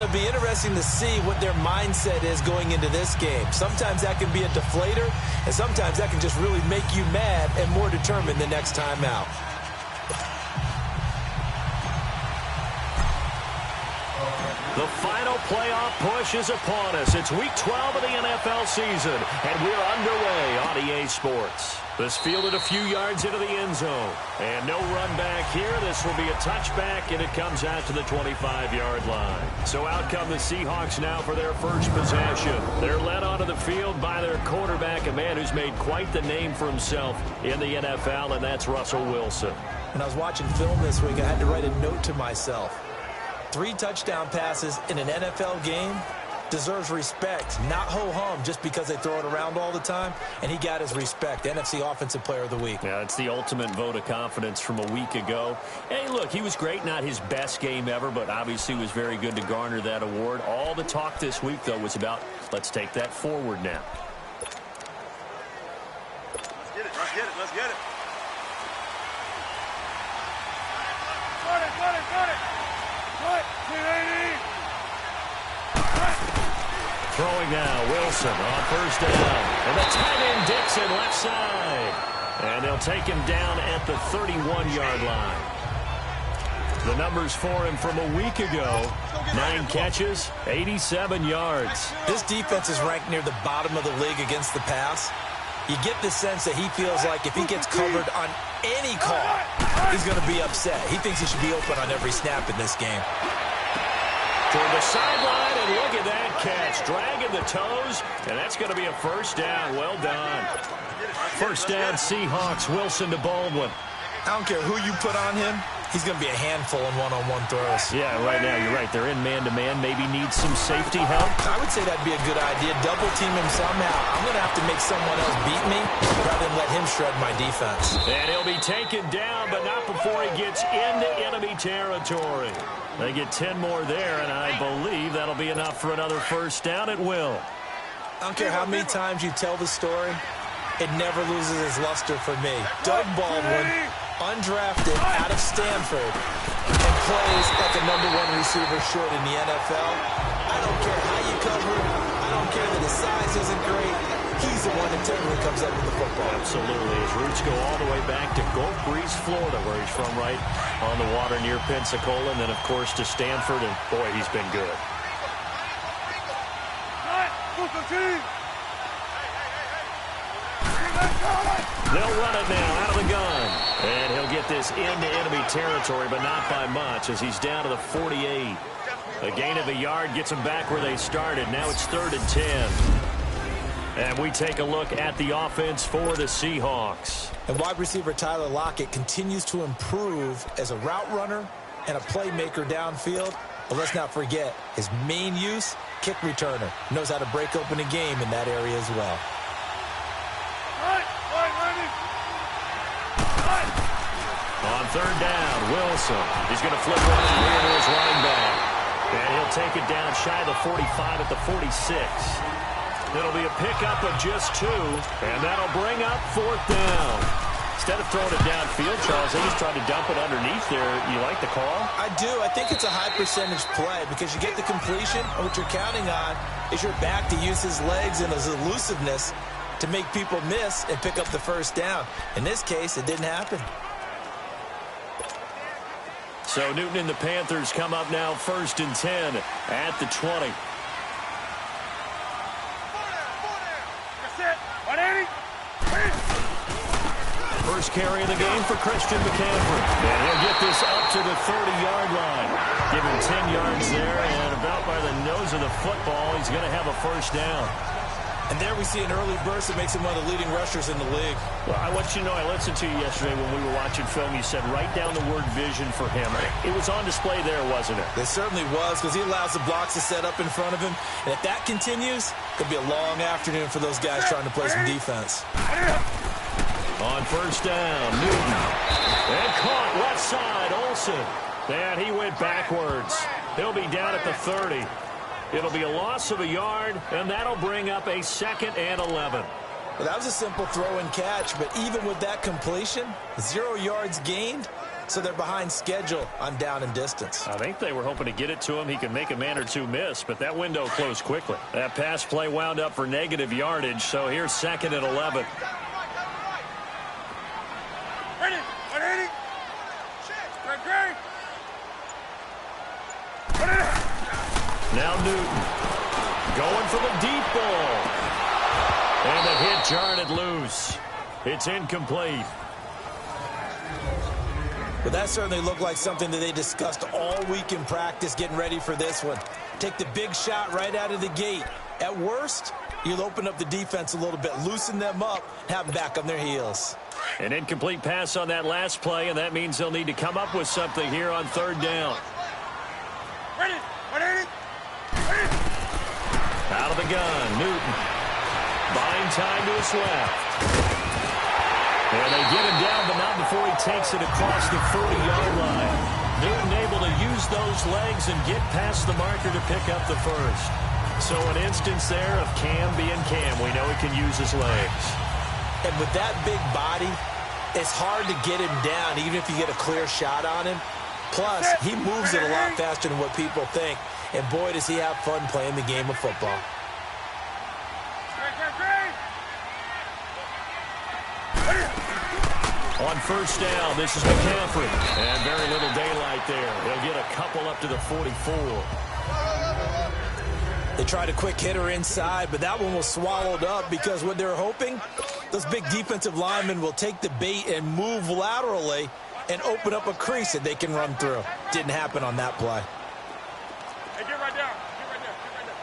It'll be interesting to see what their mindset is going into this game. Sometimes that can be a deflator, and sometimes that can just really make you mad and more determined the next time out. The final playoff push is upon us. It's Week 12 of the NFL season, and we're underway on EA Sports. This fielded a few yards into the end zone. And no run back here. This will be a touchback, and it comes out to the 25-yard line. So out come the Seahawks now for their first possession. They're led onto the field by their quarterback, a man who's made quite the name for himself in the NFL, and that's Russell Wilson. When I was watching film this week, I had to write a note to myself. 3 touchdown passes in an NFL game deserves respect, not ho-hum just because they throw it around all the time, and he got his respect. NFC Offensive Player of the Week. Yeah, it's the ultimate vote of confidence from a week ago. Hey, look, he was great, not his best game ever, but obviously was very good to garner that award. All the talk this week, though, was about let's take that forward now. Let's get it, let's get it, let's get it. Got it. Throwing now, Wilson on first down. And the tight end Dixon left side. And they'll take him down at the 31-yard line. The numbers for him from a week ago, 9 catches, 87 yards. This defense is ranked near the bottom of the league against the pass. You get the sense that he feels like if he gets covered on any call, he's going to be upset. He thinks he should be open on every snap in this game. Toward the sideline, and look at that catch. Dragging the toes, and that's going to be a first down. Well done. First down, Seahawks. Wilson to Baldwin. I don't care who you put on him. He's going to be a handful in one-on-one throws. Yeah, right now, you're right. They're in man-to-man. Maybe need some safety help. I would say that'd be a good idea. Double team him somehow. I'm going to have to make someone else beat me rather than let him shred my defense. And he'll be taken down, but not before he gets into enemy territory. They get 10 more there, and I believe that'll be enough for another first down at will. I don't care how many times you tell the story, it never loses its luster for me. Doug Baldwin, undrafted out of Stanford, and plays like a #1 receiver should in the NFL. I don't care how you cover him. I don't care that his size isn't great. He's the one that generally comes up with the football. Absolutely. His roots go all the way back to Gulf Breeze, Florida, where he's from, right on the water near Pensacola, and then, of course, to Stanford, and, boy, he's been good. They'll run it now out of the gun. And he'll get this into enemy territory, but not by much, as he's down to the 48. A gain of a yard gets them back where they started. Now it's 3rd and 10. And we take a look at the offense for the Seahawks. And wide receiver Tyler Lockett continues to improve as a route runner and a playmaker downfield. But let's not forget, his main use, kick returner. Knows how to break open a game in that area as well. On 3rd down, Wilson. He's going to flip one here to his running back. And he'll take it down shy of the 45 at the 46. It'll be a pickup of just 2, and that'll bring up 4th down. Instead of throwing it downfield, Charles, they just tried to dump it underneath there. You like the call? I do. I think it's a high-percentage play because you get the completion, and what you're counting on is your back to use his legs and his elusiveness to make people miss and pick up the first down. In this case, it didn't happen. So Newton and the Panthers come up now 1st and 10 at the 20. First carry of the game for Christian McCaffrey. And he'll get this up to the 30-yard line. Give him 10 yards there, and about by the nose of the football, he's going to have a first down. And there we see an early burst that makes him one of the leading rushers in the league. Well, I want you to know, I listened to you yesterday when we were watching film. You said write down the word vision for him. It was on display there, wasn't it? It certainly was, because he allows the blocks to set up in front of him. And if that continues, it could be a long afternoon for those guys trying to play some defense. On first down, Newton. And caught left side, Olsen. And he went backwards. He'll be down at the 30. It'll be a loss of a yard, and that'll bring up a 2nd and 11. Well, that was a simple throw and catch, but even with that completion, 0 yards gained, so they're behind schedule on down and distance. I think they were hoping to get it to him. He could make a man or two miss, but that window closed quickly. That pass play wound up for negative yardage, so here's 2nd and 11. Now Newton going for the deep ball. And the hit jarred it loose. It's incomplete. But that certainly looked like something that they discussed all week in practice getting ready for this one. Take the big shot right out of the gate. At worst, you'll open up the defense a little bit, loosen them up, have them back on their heels. An incomplete pass on that last play, and that means they'll need to come up with something here on 3rd down. Out of the gun, Newton. Buying time to his left. And they get him down, but not before he takes it across the 40-yard line. Newton able to use those legs and get past the marker to pick up the first. So an instance there of Cam being Cam. We know he can use his legs. And with that big body, it's hard to get him down, even if you get a clear shot on him. Plus, he moves it a lot faster than what people think. And boy, does he have fun playing the game of football. On 1st down, this is McCaffrey. And very little daylight there. They'll get a couple up to the 44. They tried a quick hitter inside, but that one was swallowed up because what they're hoping, those big defensive linemen will take the bait and move laterally and open up a crease that they can run through. Didn't happen on that play. Hey, get right down. Get right down. Get right down.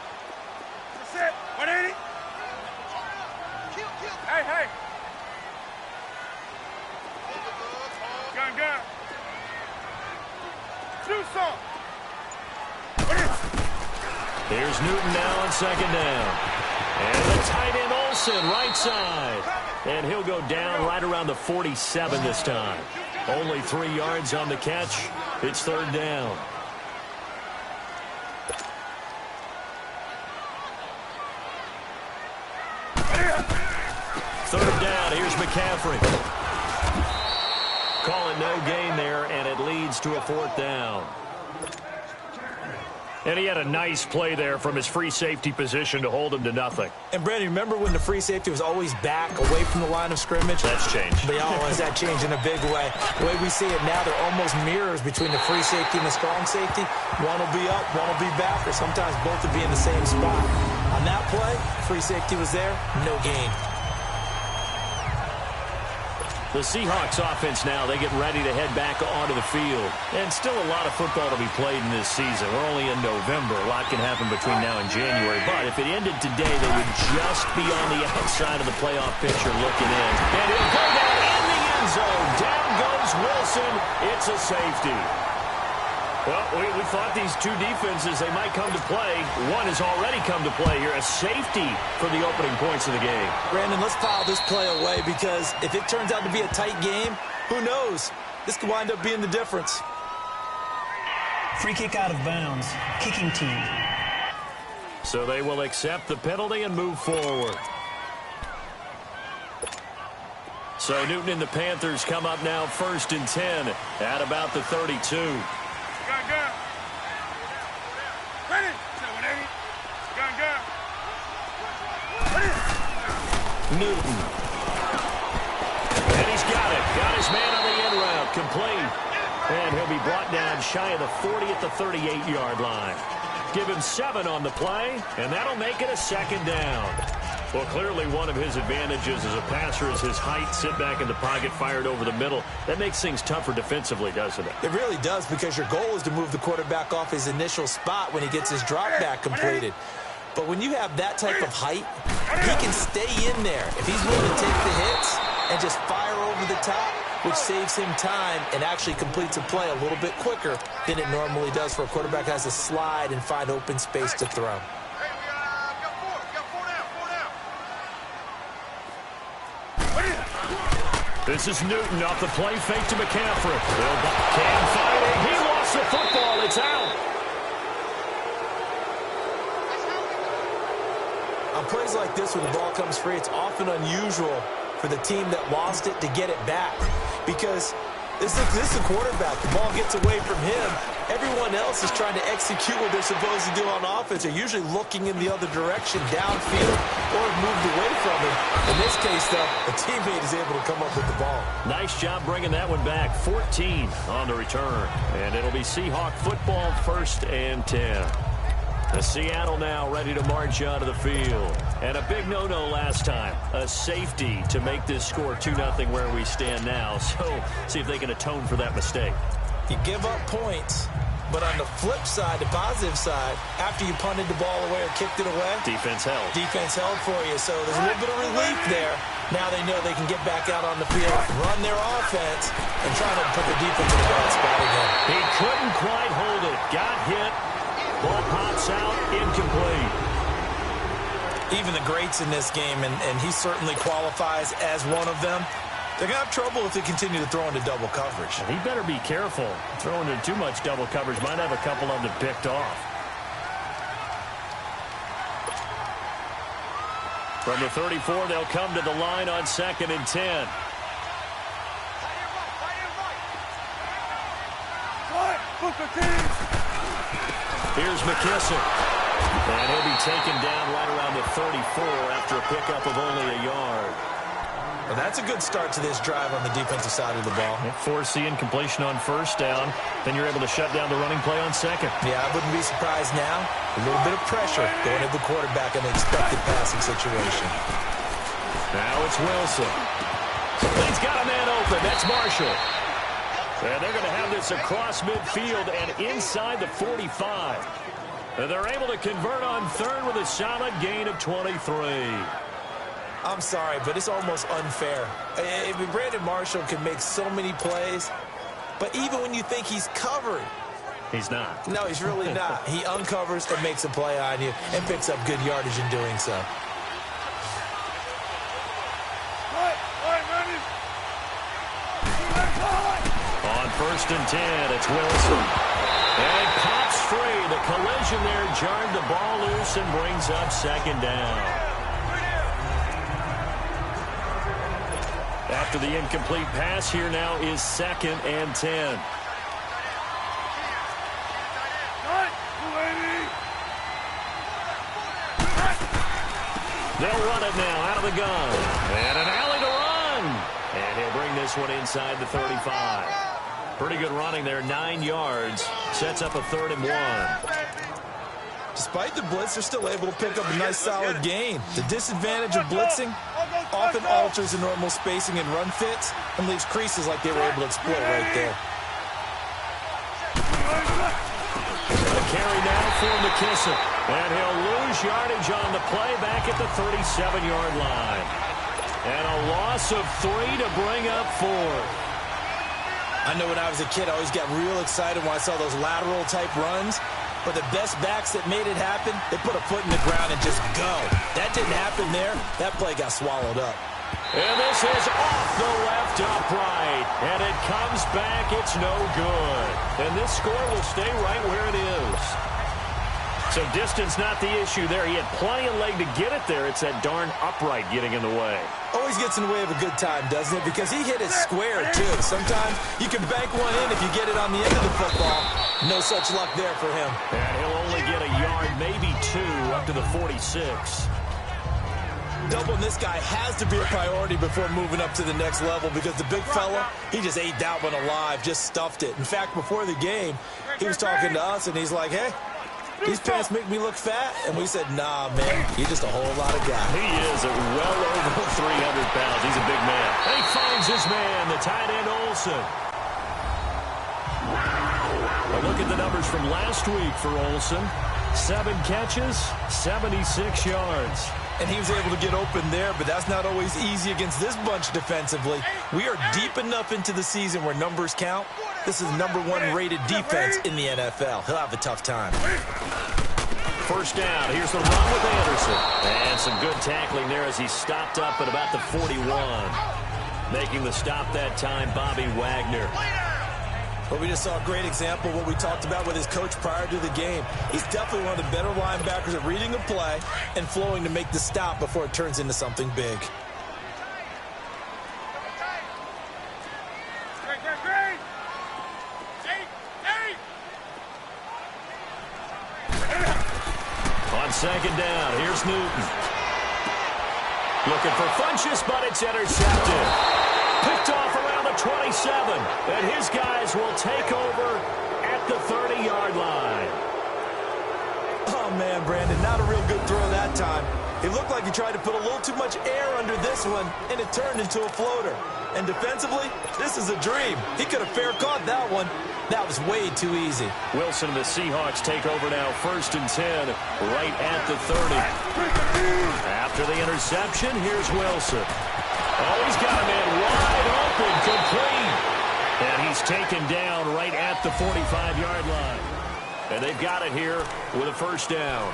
That's it. 180. Hey, hey. Gun. Do some. Here's Newton now on 2nd down. And the tight end Olsen, right side. And he'll go down right around the 47 this time. Only 3 yards on the catch. It's 3rd down. Third down, here's McCaffrey. Calling no gain there, and it leads to a 4th down. And he had a nice play there from his free safety position to hold him to nothing. And, Brandon, remember when the free safety was always back away from the line of scrimmage? That's changed. But has that changed in a big way? The way we see it now, they're almost mirrors between the free safety and the strong safety. One will be up, one will be back, or sometimes both will be in the same spot. On that play, free safety was there, no gain. The Seahawks offense now, they get ready to head back onto the field. And still a lot of football to be played in this season. We're only in November. A lot can happen between now and January. But if it ended today, they would just be on the outside of the playoff picture looking in. And he'll go down in the end zone. Down goes Wilson. It's a safety. Well, we thought these two defenses, they might come to play. One has already come to play here, a safety for the opening points of the game. Brandon, let's file this play away because if it turns out to be a tight game, who knows? This could wind up being the difference. Free kick out of bounds. Kicking team. So they will accept the penalty and move forward. So Newton and the Panthers come up now 1st and 10 at about the 32. Gun. Ready. 180. Gun. Newton. And he's got it. Got his man on the end route. Complete. And he'll be brought down shy of the 40 at the 38-yard line. Give him 7 on the play, and that'll make it a 2nd down. Well, clearly one of his advantages as a passer is his height. Sit back in the pocket, fired over the middle. That makes things tougher defensively, doesn't it? It really does, because your goal is to move the quarterback off his initial spot when he gets his drop back completed. But when you have that type of height, he can stay in there. If he's willing to take the hits and just fire over the top, which saves him time and actually completes a play a little bit quicker than it normally does for a quarterback has to slide and find open space to throw. This is Newton off the play fake to McCaffrey. Cam fighting. He lost the football. It's out. On plays like this, when the ball comes free, it's often unusual for the team that lost it to get it back, because This is the quarterback. The ball gets away from him. Everyone else is trying to execute what they're supposed to do on offense. They're usually looking in the other direction, downfield, or moved away from him. In this case, though, a teammate is able to come up with the ball. Nice job bringing that one back. 14 on the return. And it'll be Seahawk football, 1st and 10. The Seattle now ready to march onto the field. And a big no-no last time. A safety to make this score 2-0 where we stand now. So see if they can atone for that mistake. You give up points, but on the flip side, the positive side, after you punted the ball away or kicked it away, defense held. Defense held for you. So there's a little bit of relief there. Now they know they can get back out on the field, run their offense, and try to put the defense in the right spot again. He couldn't quite hold it. Got hit. Ball pops out, incomplete. Even the greats in this game, and he certainly qualifies as one of them, they're going to have trouble if they continue to throw into double coverage. He better be careful. Throwing into too much double coverage might have a couple of them picked off. From the 34, they'll come to the line on 2nd and 10. Here's McKissick. And he'll be taken down right around the 34 after a pickup of only a yard. Well, that's a good start to this drive on the defensive side of the ball. Force the incompletion on 1st down. Then you're able to shut down the running play on 2nd. Yeah, I wouldn't be surprised now. A little bit of pressure going at the quarterback in an expected passing situation. Now it's Wilson. He's got a man open. That's Marshall. And they're going to have this across midfield and inside the 45. And they're able to convert on 3rd with a solid gain of 23. I'm sorry, but it's almost unfair. I mean, Brandon Marshall can make so many plays, but even when you think he's covered, he's not. No, he's really not. He uncovers and makes a play on you and picks up good yardage in doing so. On 1st and 10, it's Wilson. And pops free. The collision there jarred the ball loose and brings up 2nd down. After the incomplete pass, here now is 2nd and 10. They'll run it now out of the gun. And an alley to run. And he'll bring this one inside the 35. Pretty good running there, 9 yards. Sets up a 3rd and 1. Despite the blitz, they're still able to pick up a nice solid gain. The disadvantage of blitzing often alters the normal spacing and run fits and leaves creases like they were able to exploit right there. The carry now for McKissick. And he'll lose yardage on the play back at the 37-yard line. And a loss of 3 to bring up 4th. I know when I was a kid, I always got real excited when I saw those lateral-type runs. But the best backs that made it happen, they put a foot in the ground and just go. That didn't happen there. That play got swallowed up. And this is off the left upright. And it comes back. It's no good. And this score will stay right where it is. So distance not the issue there. He had plenty of leg to get it there. It's that darn upright getting in the way. Always gets in the way of a good time, doesn't it? Because he hit it square, too. Sometimes you can bank one in if you get it on the end of the football. No such luck there for him. And he'll only get a yard, maybe 2, up to the 46. Doubling this guy has to be a priority before moving up to the next level because the big fella, he just ate that one alive, just stuffed it. In fact, before the game, he was talking to us, and he's like, hey, these pants make me look fat. And we said, nah, man, you're just a whole lot of guy. He is at well over 300 pounds. He's a big man. And he finds his man, the tight end Olsen. A look at the numbers from last week for Olsen. 7 catches, 76 yards. And he was able to get open there, but that's not always easy against this bunch defensively. We are deep enough into the season where numbers count. This is #1 rated defense in the NFL. He'll have a tough time. 1st down. Here's the run with Anderson. And some good tackling there as he stopped up at about the 41. Making the stop that time, Bobby Wagner. But we just saw a great example of what we talked about with his coach prior to the game. He's definitely one of the better linebackers at reading a play and flowing to make the stop before it turns into something big. Great. On second down, here's Newton. Looking for Funchess, but it's intercepted. Picked off around the 27, and his guys will take over at the 30-yard line. Oh, man, Brandon, not a real good throw that time. It looked like he tried to put a little too much air under this one, and it turned into a floater. And defensively, this is a dream. He could have fair caught that one. That was way too easy. Wilson and the Seahawks take over now, 1st and 10, right at the 30. After the interception, here's Wilson. Oh, he's got a man wide open, complete. And he's taken down right at the 45-yard line. And they've got it here with a 1st down.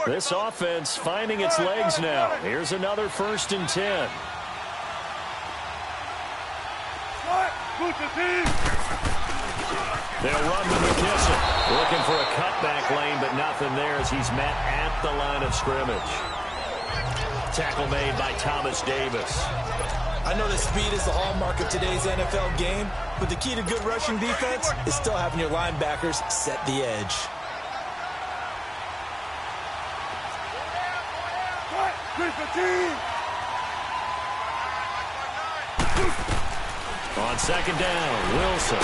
This offense finding its legs now. Here's another 1st and 10. They'll run with McKissick. Looking for a cutback lane, but nothing there as he's met at the line of scrimmage. Tackle made by Thomas Davis. I know that speed is the hallmark of today's NFL game, but the key to good rushing defense is still having your linebackers set the edge. On second down, Wilson.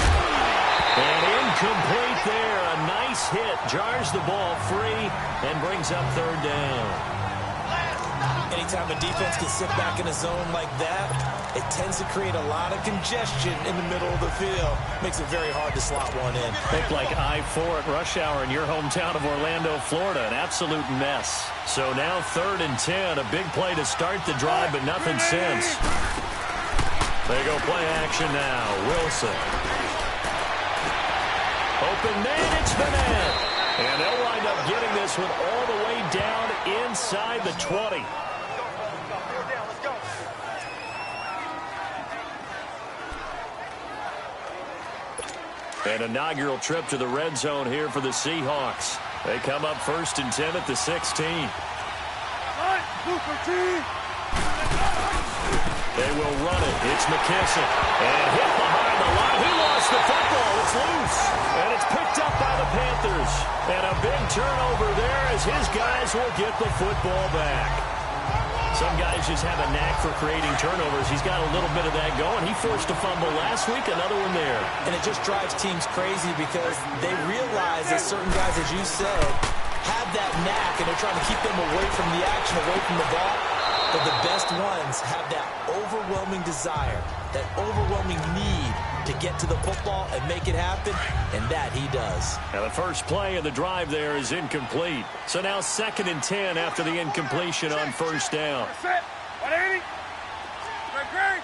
And incomplete there. A nice hit. Jars the ball free and brings up 3rd down. Anytime a defense can sit back in a zone like that, it tends to create a lot of congestion in the middle of the field. Makes it very hard to slot one in. Think like I-4 at rush hour in your hometown of Orlando, Florida. An absolute mess. So now 3rd and 10. A big play to start the drive, but nothing since. They go play action now. Wilson. Open man, it's Bennett. And they'll wind up getting this one all the way down inside the 20. An inaugural trip to the red zone here for the Seahawks. They come up 1st and 10 at the 16. They will run it. It's McKissick. And hit behind the line. He lost the football. It's loose. And it's picked up by the Panthers. And a big turnover there as his guys will get the football back. Some guys just have a knack for creating turnovers. He's got a little bit of that going. He forced a fumble last week, another one there. And it just drives teams crazy because they realize that certain guys, as you said, have that knack, and they're trying to keep them away from the action, away from the ball. But the best ones have that overwhelming desire, that overwhelming need to get to the football and make it happen, and that he does. Now the first play of the drive there is incomplete. So now 2nd and 10 after the incompletion on 1st down. Set. 180. Great.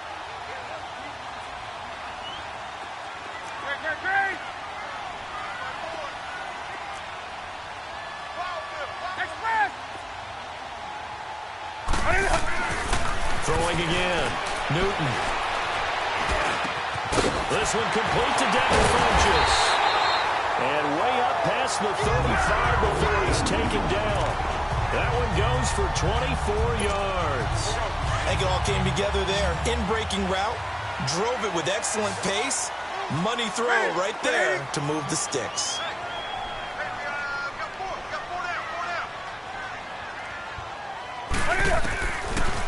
Throwing again. Newton. This one complete to Devin Funchess. And way up past the 35 before he's taken down. That one goes for 24 yards. I think it all came together there. In-breaking route, drove it with excellent pace. Money throw right there to move the sticks.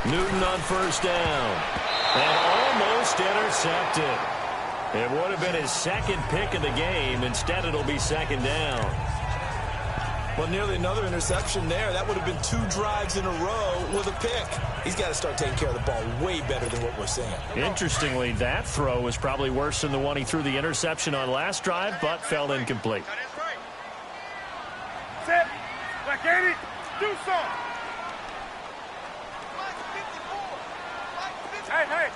Newton on 1st down. And almost intercepted. It would have been his 2nd pick of the game. Instead, it'll be 2nd down. Well, nearly another interception there. That would have been 2 drives in a row with a pick. He's got to start taking care of the ball way better than what we're seeing. Interestingly, that throw was probably worse than the one he threw the interception on last drive, but fell incomplete. Set. Like 80. Do something. Hey.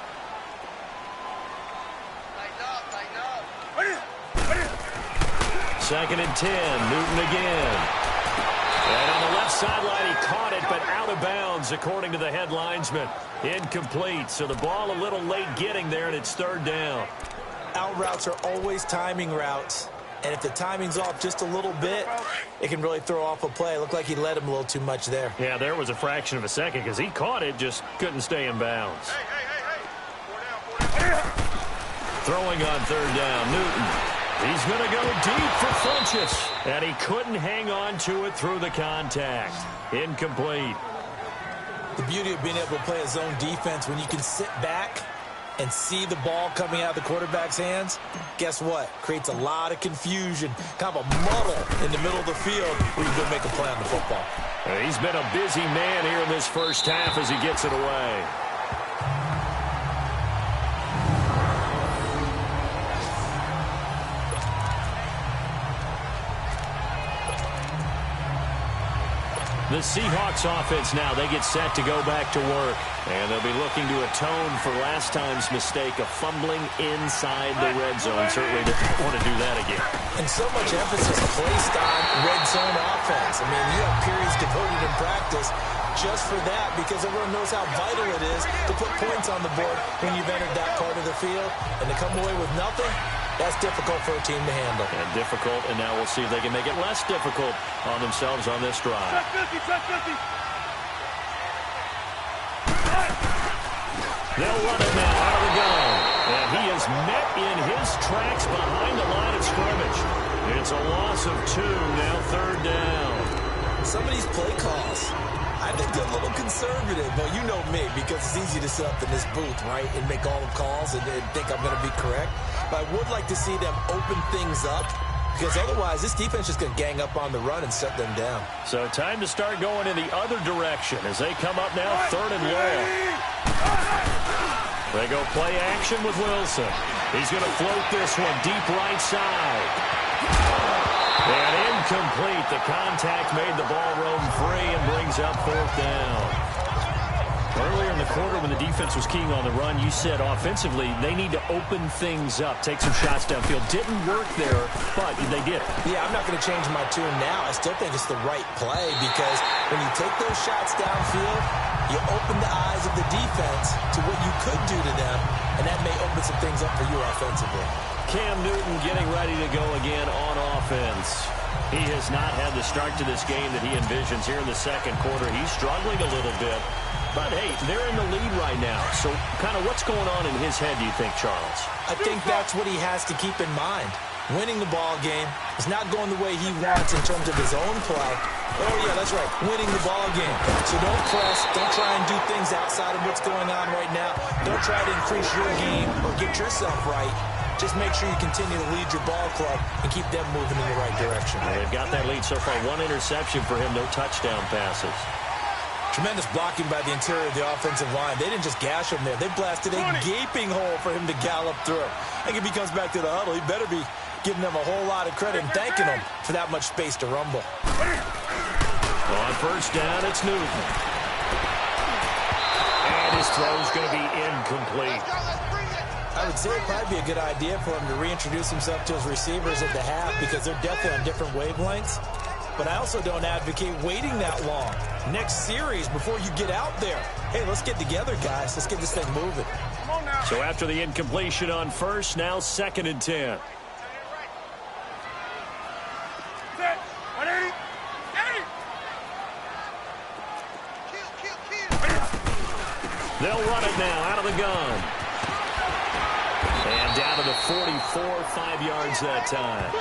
2nd and 10. Newton again. And on the left sideline, he caught it, but out of bounds, according to the head linesman. Incomplete, so the ball a little late getting there, and it's 3rd down. Out routes are always timing routes, And if the timing's off just a little bit, it can really throw off a play. It looked like he led him a little too much there. Yeah, there was a fraction of a second because he caught it, just couldn't stay in bounds. Throwing on third down, Newton. He's going to go deep for Funchess. And he couldn't hang on to it through the contact. Incomplete. The beauty of being able to play a zone defense when you can sit back and see the ball coming out of the quarterback's hands, guess what? Creates a lot of confusion, kind of a muddle in the middle of the field where you can go make a play on the football. He's been a busy man here in this first half as he gets it away. The Seahawks offense now, they get set to go back to work. And they'll be looking to atone for last time's mistake of fumbling inside the red zone. Certainly they don't want to do that again. And so much emphasis placed on red zone offense. I mean, you have periods devoted in practice just for that because everyone knows how vital it is to put points on the board when you've entered that part of the field. And to come away with nothing, that's difficult for a team to handle. And difficult, and now we'll see if they can make it less difficult on themselves on this drive. Check 50. They'll run it now out of the gun. And he is met in his tracks behind the line of scrimmage. It's a loss of 2, now third down. Some of these play calls, I think they're a little conservative. But you know me, because it's easy to sit up in this booth, right, and make all the calls and think I'm going to be correct. But I would like to see them open things up, because otherwise this defense is going to gang up on the run and shut them down. So time to start going in the other direction as they come up now third and long. They go play action with Wilson. He's going to float this one deep right side. And incomplete. The contact made the ball roam free and brings up fourth down. Earlier in the quarter when the defense was keying on the run, you said offensively they need to open things up, take some shots downfield. Didn't work there, but they did it. Yeah, I'm not going to change my tune now. I still think it's the right play because when you take those shots downfield, you open the eyes of the defense to what you could do to them, and that may open some things up for you offensively. Cam Newton getting ready to go again on offense. He has not had the start to this game that he envisions here in the second quarter. He's struggling a little bit. But, hey, they're in the lead right now. So kind of what's going on in his head, do you think, Charles? I think that's what he has to keep in mind. Winning the ball game is not going the way he wants in terms of his own play. Oh, yeah, that's right, winning the ball game. So don't press. Don't try and do things outside of what's going on right now. Don't try to increase your game or get yourself right. Just make sure you continue to lead your ball club and keep them moving in the right direction. They've got that lead so far. 1 interception for him, no touchdown passes. Tremendous blocking by the interior of the offensive line. They didn't just gash him there. They blasted a gaping hole for him to gallop through. I think if he comes back to the huddle, he better be giving them a whole lot of credit and thanking them for that much space to rumble. On first down, it's Newton. And his throw's going to be incomplete. I would say it'd probably be a good idea for him to reintroduce himself to his receivers at the half because they're definitely on different wavelengths. But I also don't advocate waiting that long. Next series, before you get out there, hey, let's get together, guys. Let's get this thing moving. So after the incompletion on first, now 2nd and 10. They'll run it now out of the gun. And down to the 44, 5 yards that time.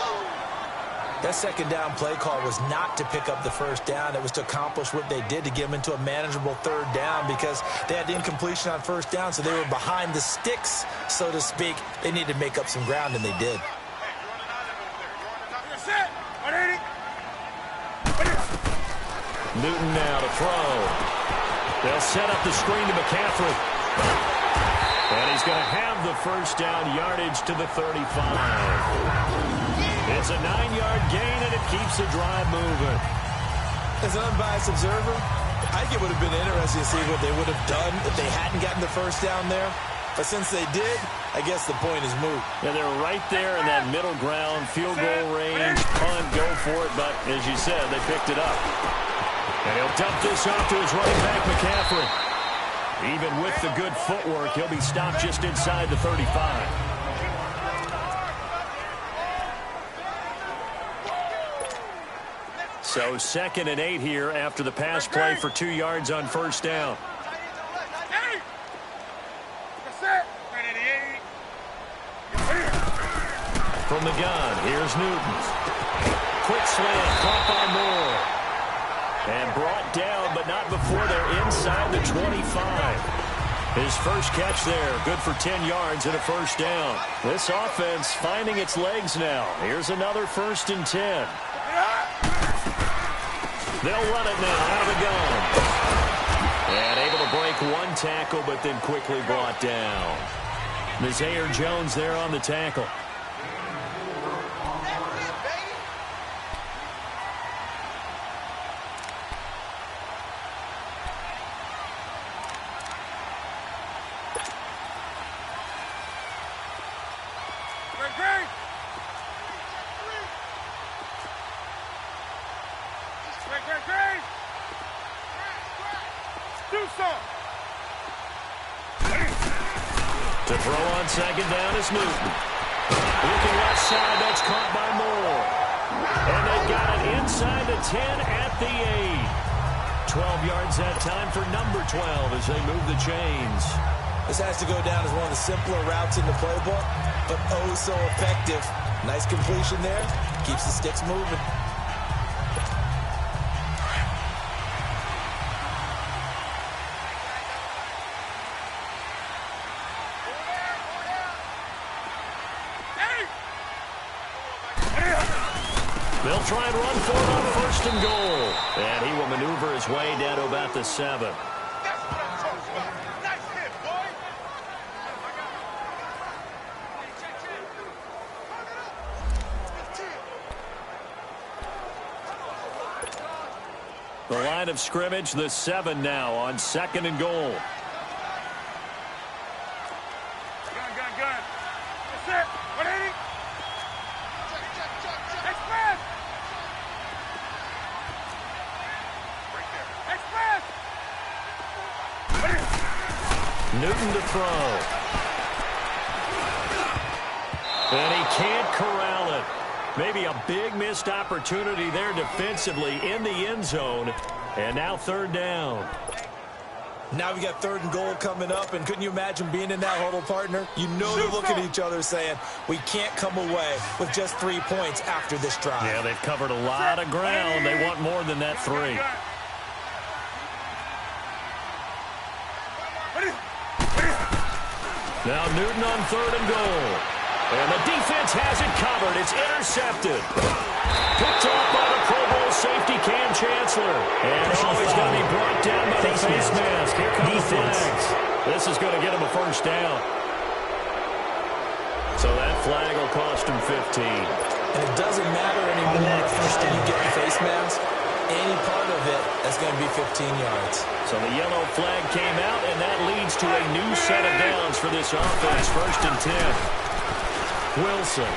That second down play call was not to pick up the first down. It was to accomplish what they did to get them into a manageable third down because they had the incompletion on first down, so they were behind the sticks, so to speak. They needed to make up some ground, and they did. Newton now to throw. They'll set up the screen to McCaffrey. And he's going to have the first down, yardage to the 35. It's a 9-yard gain, and it keeps the drive moving. As an unbiased observer, I think it would have been interesting to see what they would have done if they hadn't gotten the first down there. But since they did, I guess the point is moot. Yeah, they're right there in that middle ground, field goal range, punt, go for it. But as you said, they picked it up. And he'll dump this off to his running back, McCaffrey. Even with the good footwork, he'll be stopped just inside the 35. So 2nd and 8 here after the pass play for 2 yards on first down. From the gun, here's Newton. Quick slant, caught by Moore. And brought down, but not before they're inside the 25. His first catch there, good for 10 yards and a first down. This offense finding its legs now. Here's another 1st and 10. They'll run it now out of the gun. And able to break one tackle, but then quickly brought down. Mizair Jones there on the tackle. To throw on 2nd down is Newton. Looking left side, that's caught by Moore. And they've got it inside the 10 at the 8. 12 yards that time for number 12 as they move the chains. This has to go down as one of the simpler routes in the playbook, but oh so effective. Nice completion there. Keeps the sticks moving. They'll try and run for it on 1st and goal. And he will maneuver his way down to about the 7. The line of scrimmage, the 7 now on 2nd and goal. Gun. That's it. 180. Express. Newton to throw. And he can't corral it. Maybe a big missed opportunity there defensively in the end zone. And now 3rd down. Now we got 3rd and goal coming up, and couldn't you imagine being in that huddle, partner? You know they're looking at each other saying, we can't come away with just 3 points after this drive. Yeah, they've covered a lot of ground. They want more than that 3. Now Newton on 3rd and goal. And the defense has it covered. It's intercepted. Picked off by the Pro Bowl safety Cam Chancellor. And always going to be brought down by the face mask. Here come the flags. This is going to get him a first down. So that flag will cost him 15. And it doesn't matter anymore if you get the face mask. Any part of it, that's going to be 15 yards. So the yellow flag came out, and that leads to a new set of downs for this offense. 1st and 10. Wilson.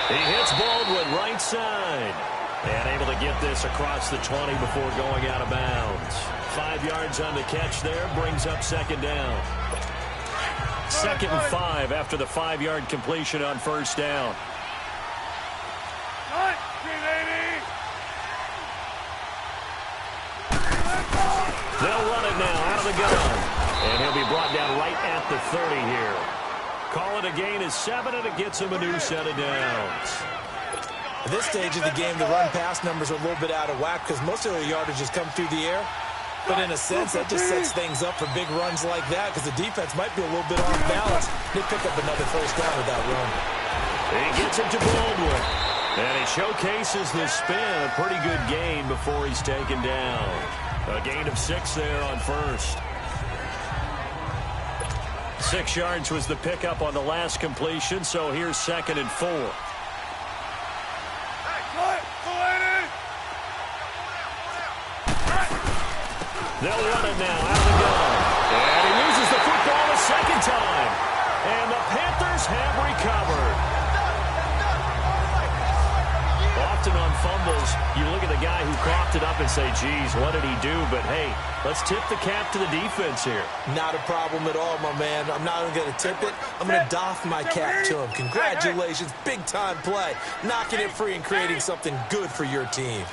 He hits Baldwin right side. And able to get this across the 20 before going out of bounds. 5 yards on the catch there, brings up 2nd down. 2nd and 5 after the 5-yard completion on 1st down. They'll run it now out of the gun. And he'll be brought down right at the 30 here. Call it a gain of 7, and it gets him a new set of downs. At this stage of the game, the run-pass numbers are a little bit out of whack because most of their yardage has come through the air. But in a sense, that just sets things up for big runs like that because the defense might be a little bit off balance. They pick up another first down with that run. He gets it to Baldwin. And he showcases the spin. A pretty good gain before he's taken down. A gain of 6 there on 1st. 6 yards was the pickup on the last completion, so here's 2nd and 4. They'll run it now out of the gun. And he loses the football a 2nd time. And the Panthers have recovered. often on fumbles, you look at the guy who coughed it up and say, geez, what did he do? But, hey, let's tip the cap to the defense here. Not a problem at all, my man. I'm not even going to tip it. I'm going to doff my cap to him. Congratulations. Big-time play. Knocking it free and creating something good for your team.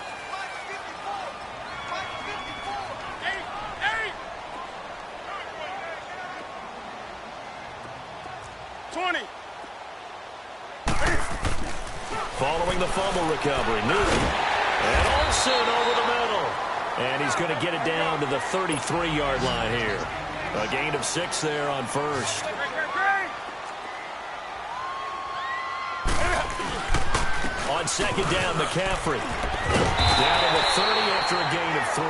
Following the fumble recovery, Newton. And Olsen over the middle. And he's going to get it down to the 33-yard line here. A gain of 6 there on first. On second down, McCaffrey. Down to the 30 after a gain of 3.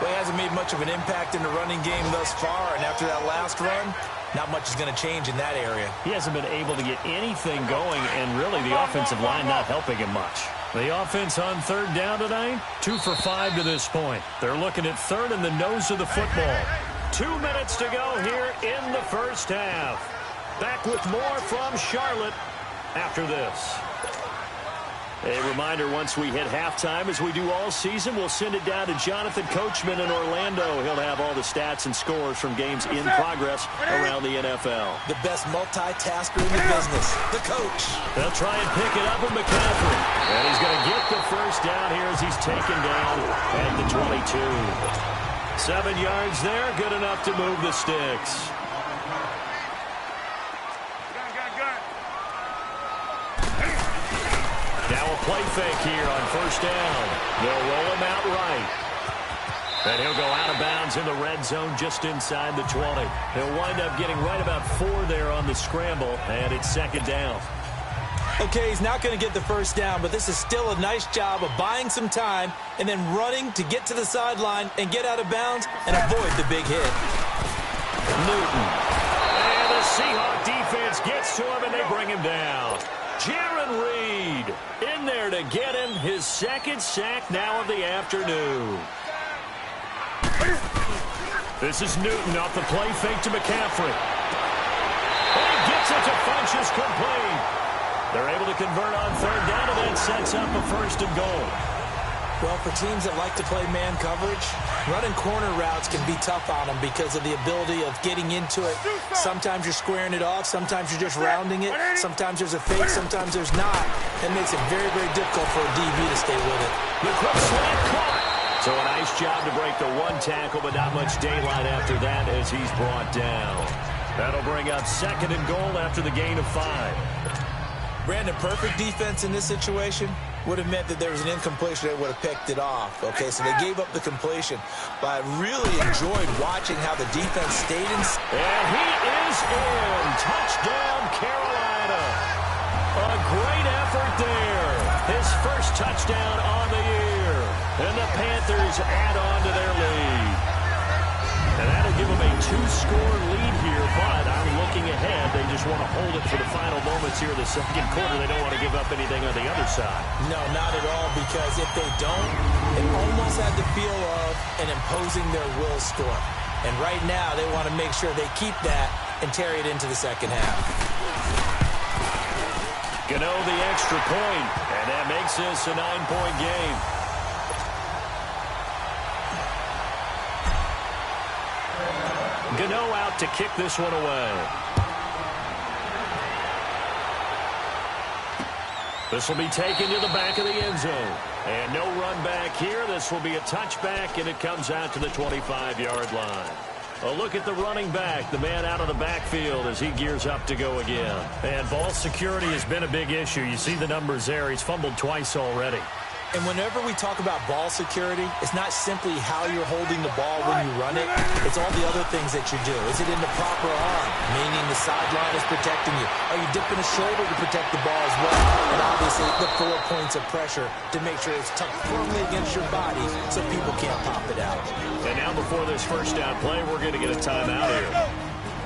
Well, he hasn't made much of an impact in the running game thus far, and after that last run, not much is going to change in that area. He hasn't been able to get anything going, and really the offensive line not helping him much. The offense on third down tonight, 2 for 5 to this point. They're looking at third in the nose of the football. 2 minutes to go here in the first half. Back with more from Charlotte after this. A reminder, once we hit halftime, as we do all season, we'll send it down to Jonathan Coachman in Orlando. He'll have all the stats and scores from games in progress around the NFL. The best multitasker in the business, the coach. They'll try and pick it up with McCaffrey. And he's going to get the first down here as he's taken down at the 22. 7 yards there, good enough to move the sticks. Now a play fake here on first down. They'll roll him out right. And he'll go out of bounds in the red zone just inside the 20. He'll wind up getting right about 4 there on the scramble, and it's second down. Okay, he's not going to get the first down, but this is still a nice job of buying some time and then running to get to the sideline and get out of bounds and avoid the big hit. Newton. And the Seahawks defense gets to him, and they bring him down. Jaron Reed in there to get him his second sack now of the afternoon. This is Newton off the play fake to McCaffrey. And he gets it to Funchess complete. They're able to convert on third down, and that sets up a first and goal. Well, for teams that like to play man coverage, running corner routes can be tough on them because of the ability of getting into it. Sometimes you're squaring it off. Sometimes you're just rounding it. Sometimes there's a fake. Sometimes there's not. It makes it very, very difficult for a DB to stay with it. The quick slant caught. So a nice job to break the 1 tackle, but not much daylight after that as he's brought down. That'll bring up second and goal after the gain of 5. Brandon, perfect defense in this situation would have meant that there was an incompletion that would have picked it off. Okay, so they gave up the completion. But I really enjoyed watching how the defense stayed in. And he is in. Touchdown, Carolina. A great effort there. His first touchdown on the year. And the Panthers add on to their lead. And that'll give them a 2-score lead here, but I'm looking ahead. They just want to hold it for the final moments here in the second quarter. They don't want to give up anything on the other side. No, not at all, because if they don't, it almost had the feel of an imposing their will score. And right now, they want to make sure they keep that and carry it into the second half. Gano the extra point, and that makes this a 9-point game. Gano out to kick this one away. This will be taken to the back of the end zone. And no run back here. This will be a touchback, and it comes out to the 25-yard line. A look at the running back, the man out of the backfield as he gears up to go again. And ball security has been a big issue. You see the numbers there. He's fumbled twice already. And whenever we talk about ball security, it's not simply how you're holding the ball when you run it. It's all the other things that you do. Is it in the proper arm, meaning the sideline is protecting you? Are you dipping a shoulder to protect the ball as well? And obviously, the 4 points of pressure to make sure it's tucked firmly against your body so people can't pop it out. And now before this first down play, we're going to get a timeout here,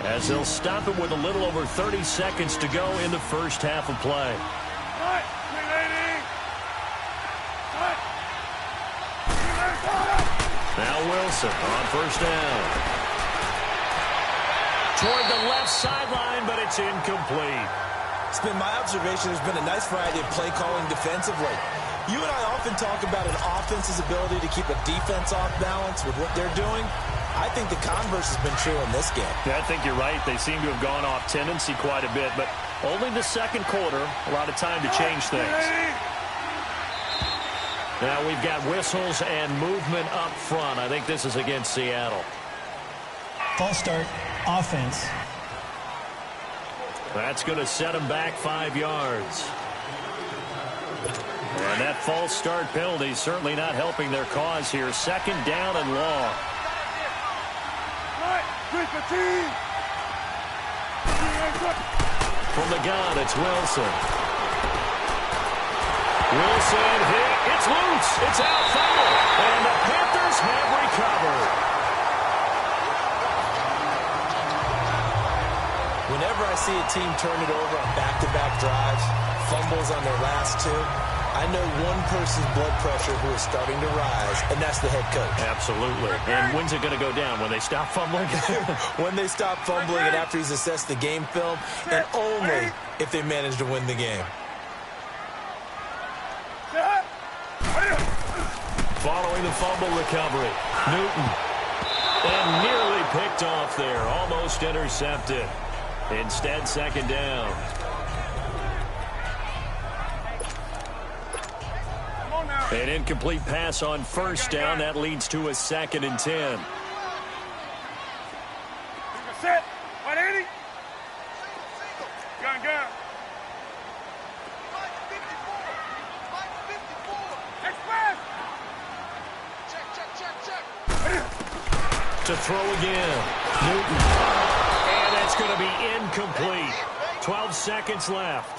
as they'll stop it with a little over 30 seconds to go in the first half of play. Now Wilson on first down. Toward the left sideline, but it's incomplete. It's been my observation there's been a nice variety of play calling defensively. You and I often talk about an offense's ability to keep a defense off balance with what they're doing. I think the converse has been true in this game. Yeah, I think you're right. They seem to have gone off tendency quite a bit, but only the second quarter, a lot of time to change things. Now we've got whistles and movement up front. I think this is against Seattle. False start, offense. That's going to set them back 5 yards. And that false start penalty certainly not helping their cause here. Second down and long. From the gun, it's Wilson. Wilson hit. It's loose. It's out foul. And the Panthers have recovered. Whenever I see a team turn it over on back-to-back drives, fumbles on their last two, I know one person's blood pressure who is starting to rise, and that's the head coach. Absolutely. And when's it going to go down? When they stop fumbling? When they stop fumbling and after he's assessed the game film, and only if they manage to win the game. Following the fumble recovery, Newton. And nearly picked off there. Almost intercepted. Instead, second down. An incomplete pass on first down. That leads to a 2nd and 10. Set. 180. Gun. Express. Check. To throw again. Newton. And that's going to be incomplete. 12 seconds left.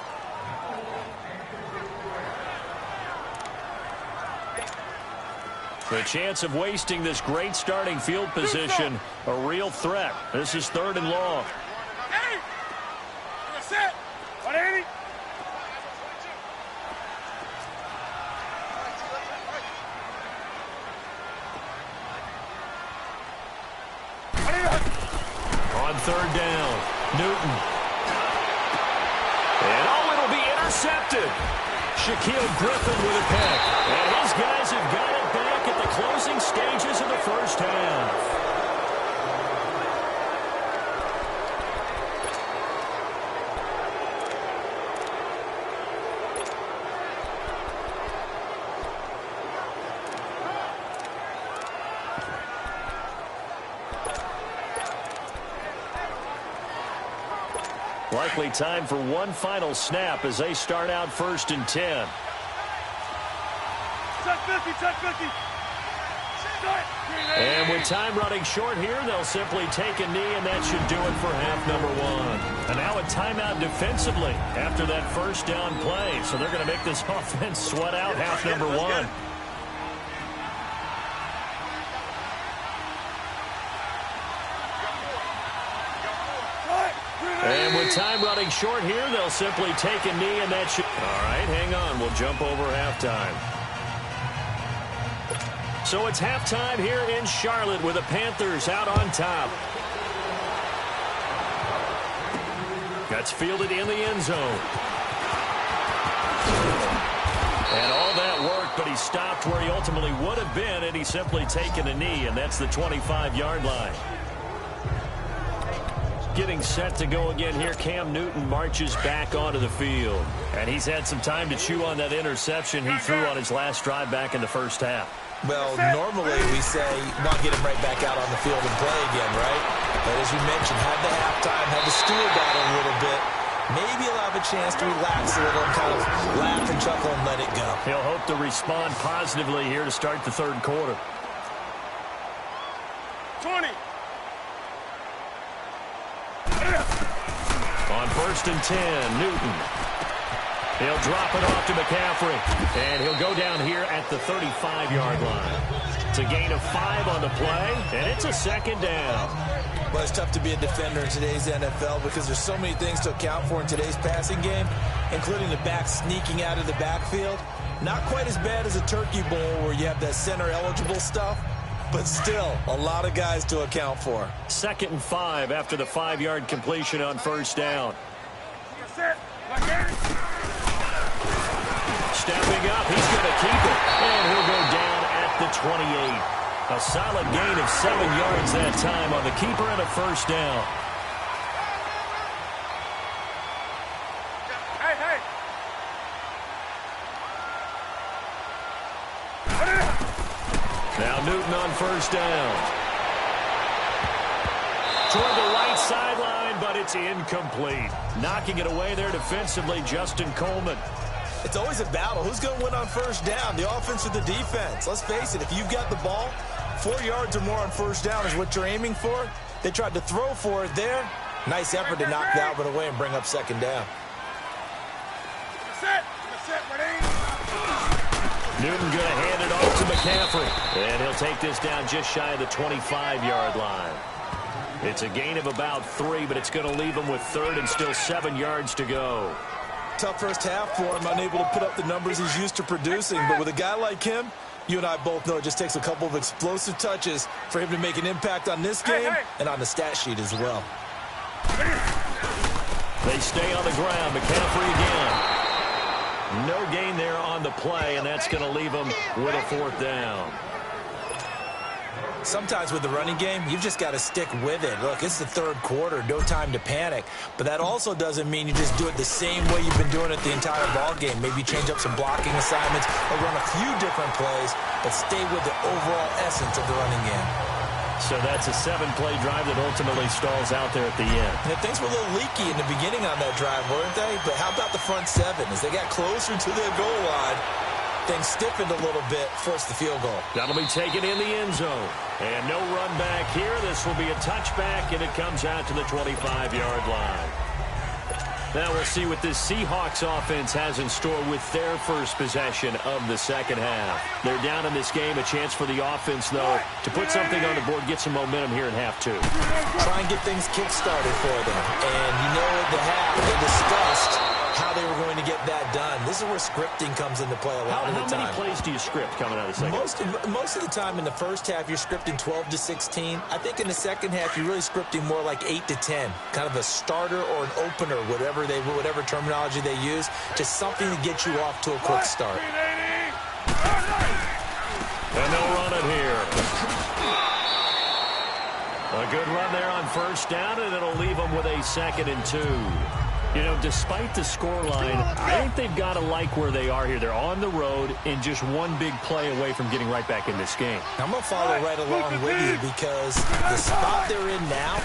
The chance of wasting this great starting field position, a real threat. This is 3rd and long. Hey. Set. 180. On 3rd down, Newton. And it'll be intercepted. Shaquille Griffin with a pick. And his guys have got it back at the closing stages of the first half. Likely time for one final snap as they start out 1st and 10. Check 50. And with time running short here, they'll simply take a knee, and that should do it for half number 1. And now a timeout defensively after that first down play. So they're going to make this offense sweat out half number 1. And with time running short here, they'll simply take a knee, and that should... All right, hang on. We'll jump over halftime. So it's halftime here in Charlotte with the Panthers out on top. That's fielded in the end zone. And all that work, but he stopped where he ultimately would have been, and he's simply taken a knee, and that's the 25-yard line. Getting set to go again here, Cam Newton marches back onto the field. And he's had some time to chew on that interception he threw on his last drive back in the first half. Well, normally we say, not get him right back out on the field and play again, right? But as you mentioned, had the halftime, had to stew about it a little bit. Maybe he'll have a chance to relax a little and kind of laugh and chuckle and let it go. He'll hope to respond positively here to start the 3rd quarter. 20. On 1st and 10, Newton. He'll drop it off to McCaffrey. And he'll go down here at the 35-yard line. It's a gain of 5 on the play, and it's a 2nd down. Well, it's tough to be a defender in today's NFL because there's so many things to account for in today's passing game, including the back sneaking out of the backfield. Not quite as bad as a turkey bowl where you have that center-eligible stuff, but still a lot of guys to account for. 2nd and 5 after the 5-yard completion on 1st down. Set. Like 28. A solid gain of 7 yards that time on the keeper and a first down. Now Newton on first down. Toward the right sideline, but it's incomplete. Knocking it away there defensively, Justin Coleman. It's always a battle. Who's going to win on first down, the offense or the defense? Let's face it, if you've got the ball, 4 yards or more on first down is what you're aiming for. They tried to throw for it there. Nice effort to knock that one away and bring up second down. Newton going to hand it off to McCaffrey. And he'll take this down just shy of the 25-yard line. It's a gain of about 3, but it's going to leave him with third and still 7 yards to go. Tough first half for him, unable to put up the numbers he's used to producing. But with a guy like him, you and I both know it just takes a couple of explosive touches for him to make an impact on this game and on the stat sheet as well. They stay on the ground. McCaffrey again. No gain there on the play, and that's going to leave him with a fourth down. Sometimes with the running game, you've just got to stick with it. Look, it's the third quarter, no time to panic. But that also doesn't mean you just do it the same way you've been doing it the entire ball game. Maybe change up some blocking assignments or run a few different plays, but stay with the overall essence of the running game. So that's a 7-play drive that ultimately stalls out there at the end. And things were a little leaky in the beginning on that drive, weren't they? But how about the front seven? As they got closer to the goal line, things stiffened a little bit, forced the field goal. That'll be taken in the end zone. And no run back here. This will be a touchback, and it comes out to the 25-yard line. Now we'll see what this Seahawks offense has in store with their first possession of the second half. They're down in this game. A chance for the offense, though, to put something on the board, get some momentum here in half 2. Try and get things kick-started for them. And you know at the half, they discussed how they were going to get that done. This is where scripting comes into play a lot of the time. How many plays do you script coming out of the second? Most of the time in the first half, you're scripting 12 to 16. I think in the second half, you're really scripting more like 8 to 10. Kind of a starter or an opener, whatever terminology they use. Just something to get you off to a quick start. And they'll run it here. A good run there on first down, and it'll leave them with a 2nd and 2. You know, despite the scoreline, I think they've got to like where they are here. They're on the road and just one big play away from getting right back in this game. I'm going to follow right along with you because the spot they're in now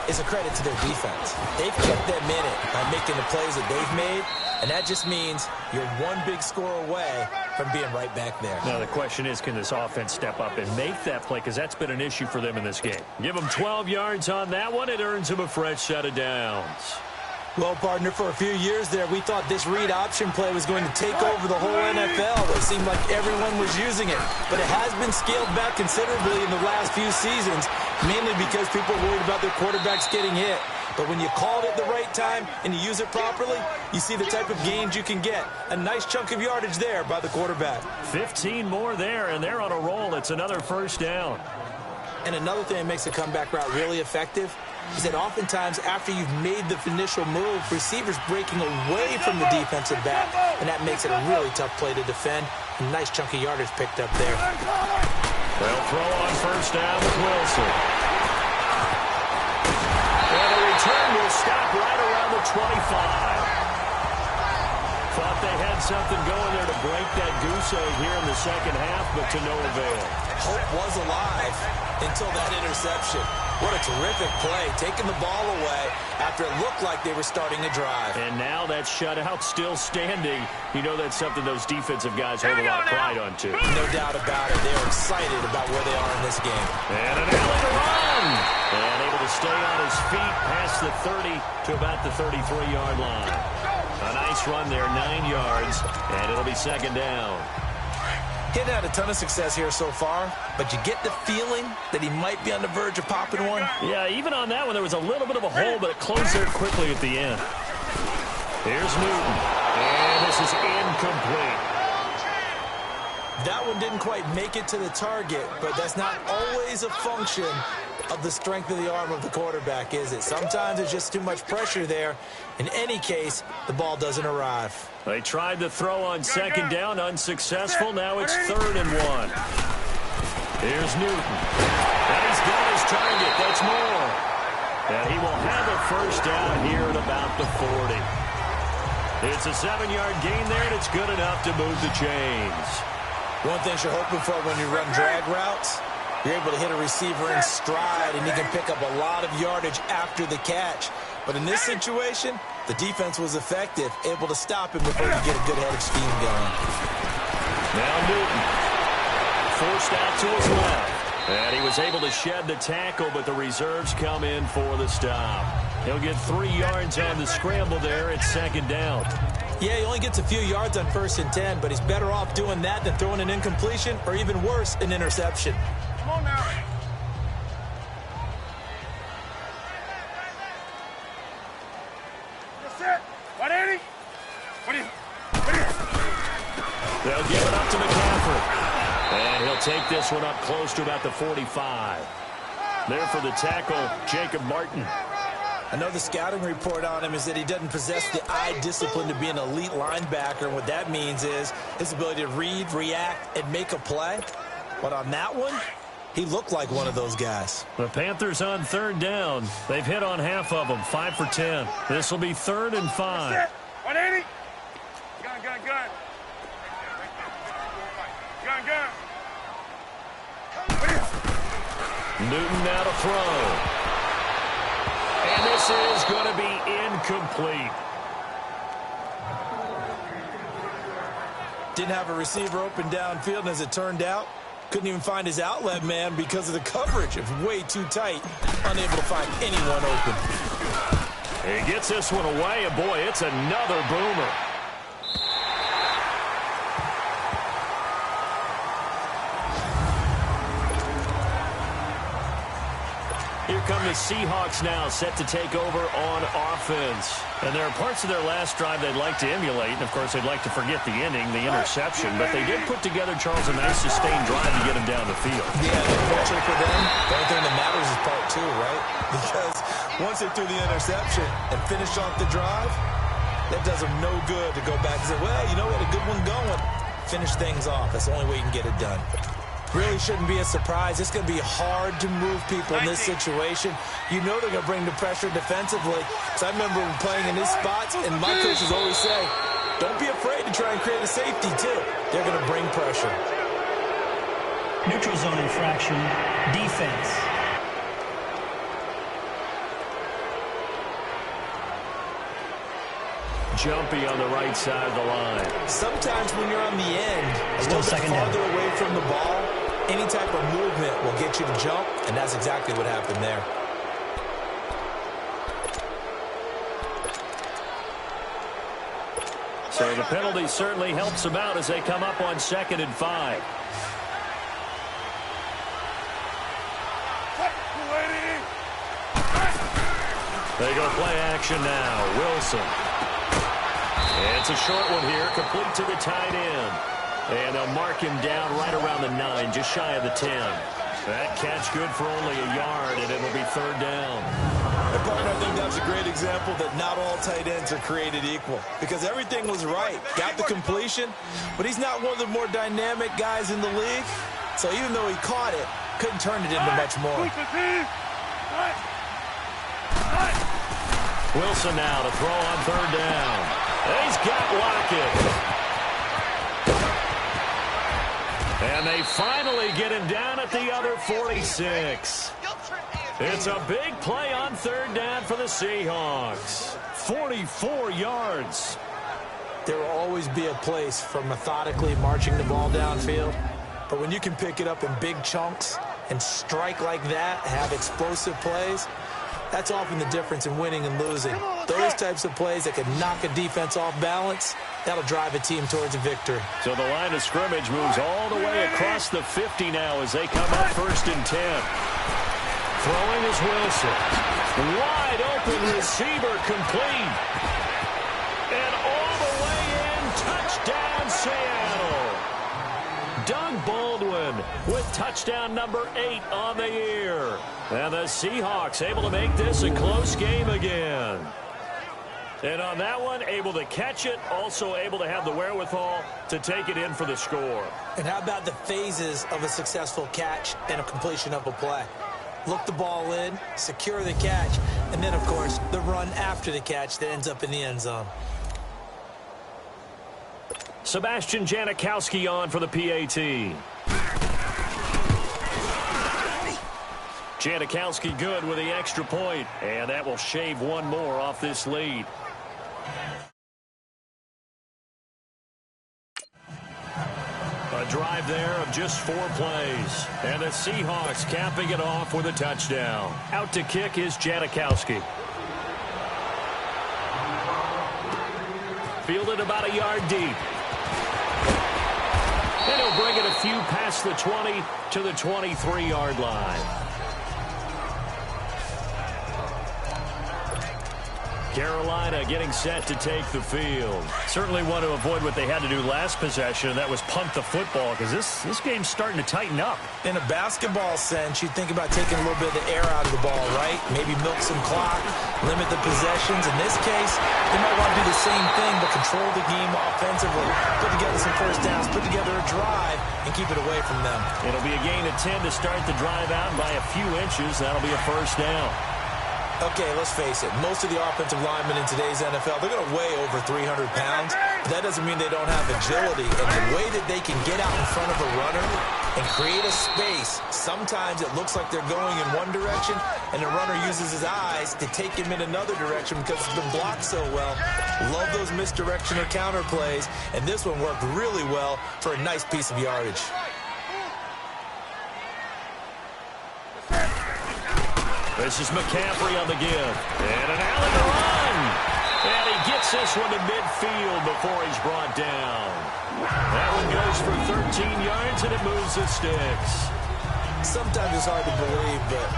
is a credit to their defense. They've kept them in it by making the plays that they've made, and that just means you're one big score away from being right back there. Now the question is, can this offense step up and make that play, because that's been an issue for them in this game. Give them 12 yards on that one. It earns them a fresh set of downs. Well, partner, for a few years there, we thought this read option play was going to take over the whole NFL. It seemed like everyone was using it. But it has been scaled back considerably in the last few seasons, mainly because people are worried about their quarterbacks getting hit. But when you call it at the right time and you use it properly, you see the type of gains you can get. A nice chunk of yardage there by the quarterback. 15 more there, and they're on a roll. It's another first down. And another thing that makes a comeback route really effective is that oftentimes after you've made the initial move, receivers breaking away from the defensive back, and that makes it a really tough play to defend. A nice chunk of yardage picked up there. They'll throw on first down with Wilson. And the return will stop right around the 25. Thought they had something going there to break that goose egg here in the second half, but to no avail. Hope was alive until that interception. What a terrific play, taking the ball away after it looked like they were starting a drive. And now that shutout still standing. You know that's something those defensive guys hold a lot of pride on, too. No doubt about it. They're excited about where they are in this game. And an alley to run. And able to stay on his feet past the 30 to about the 33-yard line. A nice run there, 9 yards, and it'll be second down. Hitting had a ton of success here so far, but you get the feeling that he might be on the verge of popping one. Yeah, even on that one, there was a little bit of a hole, but it closed there quickly at the end. Here's Newton, and this is incomplete. That one didn't quite make it to the target, but that's not always a function of the strength of the arm of the quarterback, is it? Sometimes there's just too much pressure there. In any case, the ball doesn't arrive. They tried to throw on second down, unsuccessful. Now it's 3rd and 1. Here's Newton. And he's got his target. That's more. And he will have a first down here at about the 40. It's a 7-yard gain there, and it's good enough to move the chains. One thing you're hoping for when you run drag routes, you're able to hit a receiver in stride, and he can pick up a lot of yardage after the catch. But in this situation, the defense was effective, able to stop him before you get a good head of steam going. Now Newton, forced out to his left. And he was able to shed the tackle, but the reserves come in for the stop. He'll get 3 yards on the scramble there at second down. Yeah, he only gets a few yards on 1st and 10, but he's better off doing that than throwing an incompletion or even worse, an interception. Come on now. That's it. 180. They'll give it up to McCaffrey. And he'll take this one up close to about the 45. There for the tackle, Jacob Martin. I know the scouting report on him is that he doesn't possess the eye discipline to be an elite linebacker. And what that means is his ability to read, react, and make a play. But on that one, he looked like one of those guys. The Panthers on 3rd down. They've hit on half of them, 5 for 10. This will be 3rd and 5. 180. Gun. Gun. Newton now to throw. And this is going to be incomplete. Didn't have a receiver open downfield, and as it turned out, couldn't even find his outlet man because of the coverage. It was way too tight, unable to find anyone open. He gets this one away, and boy, it's another boomer. Here come the Seahawks now, set to take over on offense. And there are parts of their last drive they'd like to emulate. And, of course, they'd like to forget the inning, the interception. But they did put together, Charles, a nice sustained drive to get him down the field. Yeah, unfortunately for them, the only thing that matters is part 2, right? Because once they threw the interception and finished off the drive, that does them no good to go back and say, well, you know, we had a good one going. Finish things off. That's the only way you can get it done. Really shouldn't be a surprise. It's going to be hard to move people in this situation. You know they're going to bring the pressure defensively. So I remember playing in these spots, and my coaches always say, don't be afraid to try and create a safety, too. They're going to bring pressure. Neutral zone infraction, defense. Jumpy on the right side of the line. Sometimes when you're on the end, a little bit farther away from the ball, any type of movement will get you to jump, and that's exactly what happened there. So the penalty certainly helps them out as they come up on 2nd and 5. They go play action now. Wilson. It's a short one here, complete to the tight end. And they'll mark him down right around the 9, just shy of the 10. That catch good for only a yard, and it'll be 3rd down. And partner, I think that's a great example that not all tight ends are created equal. Because everything was right. Got the completion, but he's not one of the more dynamic guys in the league. So even though he caught it, couldn't turn it into much more. Wilson now to throw on 3rd down. He's got Lockett. And they finally get him down at the other 46. It's a big play on 3rd down for the Seahawks. 44 yards. There will always be a place for methodically marching the ball downfield. But when you can pick it up in big chunks and strike like that, have explosive plays, that's often the difference in winning and losing. Those types of plays that can knock a defense off balance, that'll drive a team towards a victory. So the line of scrimmage moves all the way across the 50 now as they come up 1st and 10. Throwing is Wilson. Wide open receiver complete. And all the way in, touchdown Seattle. Doug Baldwin with touchdown number 8 on the year. And the Seahawks able to make this a close game again. And on that one, able to catch it, also able to have the wherewithal to take it in for the score. And how about the phases of a successful catch and a completion of a play? Look the ball in, secure the catch, and then, of course, the run after the catch that ends up in the end zone. Sebastian Janikowski on for the PAT. Janikowski good with the extra point, and that will shave one more off this lead. A drive there of just 4 plays, and the Seahawks capping it off with a touchdown. Out to kick is Janikowski. Fielded about a yard deep. And he'll bring it a few past the 20 to the 23-yard line. Carolina getting set to take the field. Certainly want to avoid what they had to do last possession, and that was punt the football, because this game's starting to tighten up. In a basketball sense, you think about taking a little bit of the air out of the ball, right? Maybe milk some clock, limit the possessions. In this case, they might want to do the same thing, but control the game offensively, put together some first downs, put together a drive, and keep it away from them. It'll be a gain of 10 to start the drive out by a few inches. That'll be a first down. Okay, let's face it. Most of the offensive linemen in today's NFL, they're going to weigh over 300 pounds. That doesn't mean they don't have agility. And the way that they can get out in front of a runner and create a space, sometimes it looks like they're going in one direction, and the runner uses his eyes to take him in another direction because it's been blocked so well. Love those misdirection or counter plays, and this one worked really well for a nice piece of yardage. This is McCaffrey on the give. And an alley to run. And he gets this one to midfield before he's brought down. That one goes for 13 yards, and it moves the sticks. Sometimes it's hard to believe, but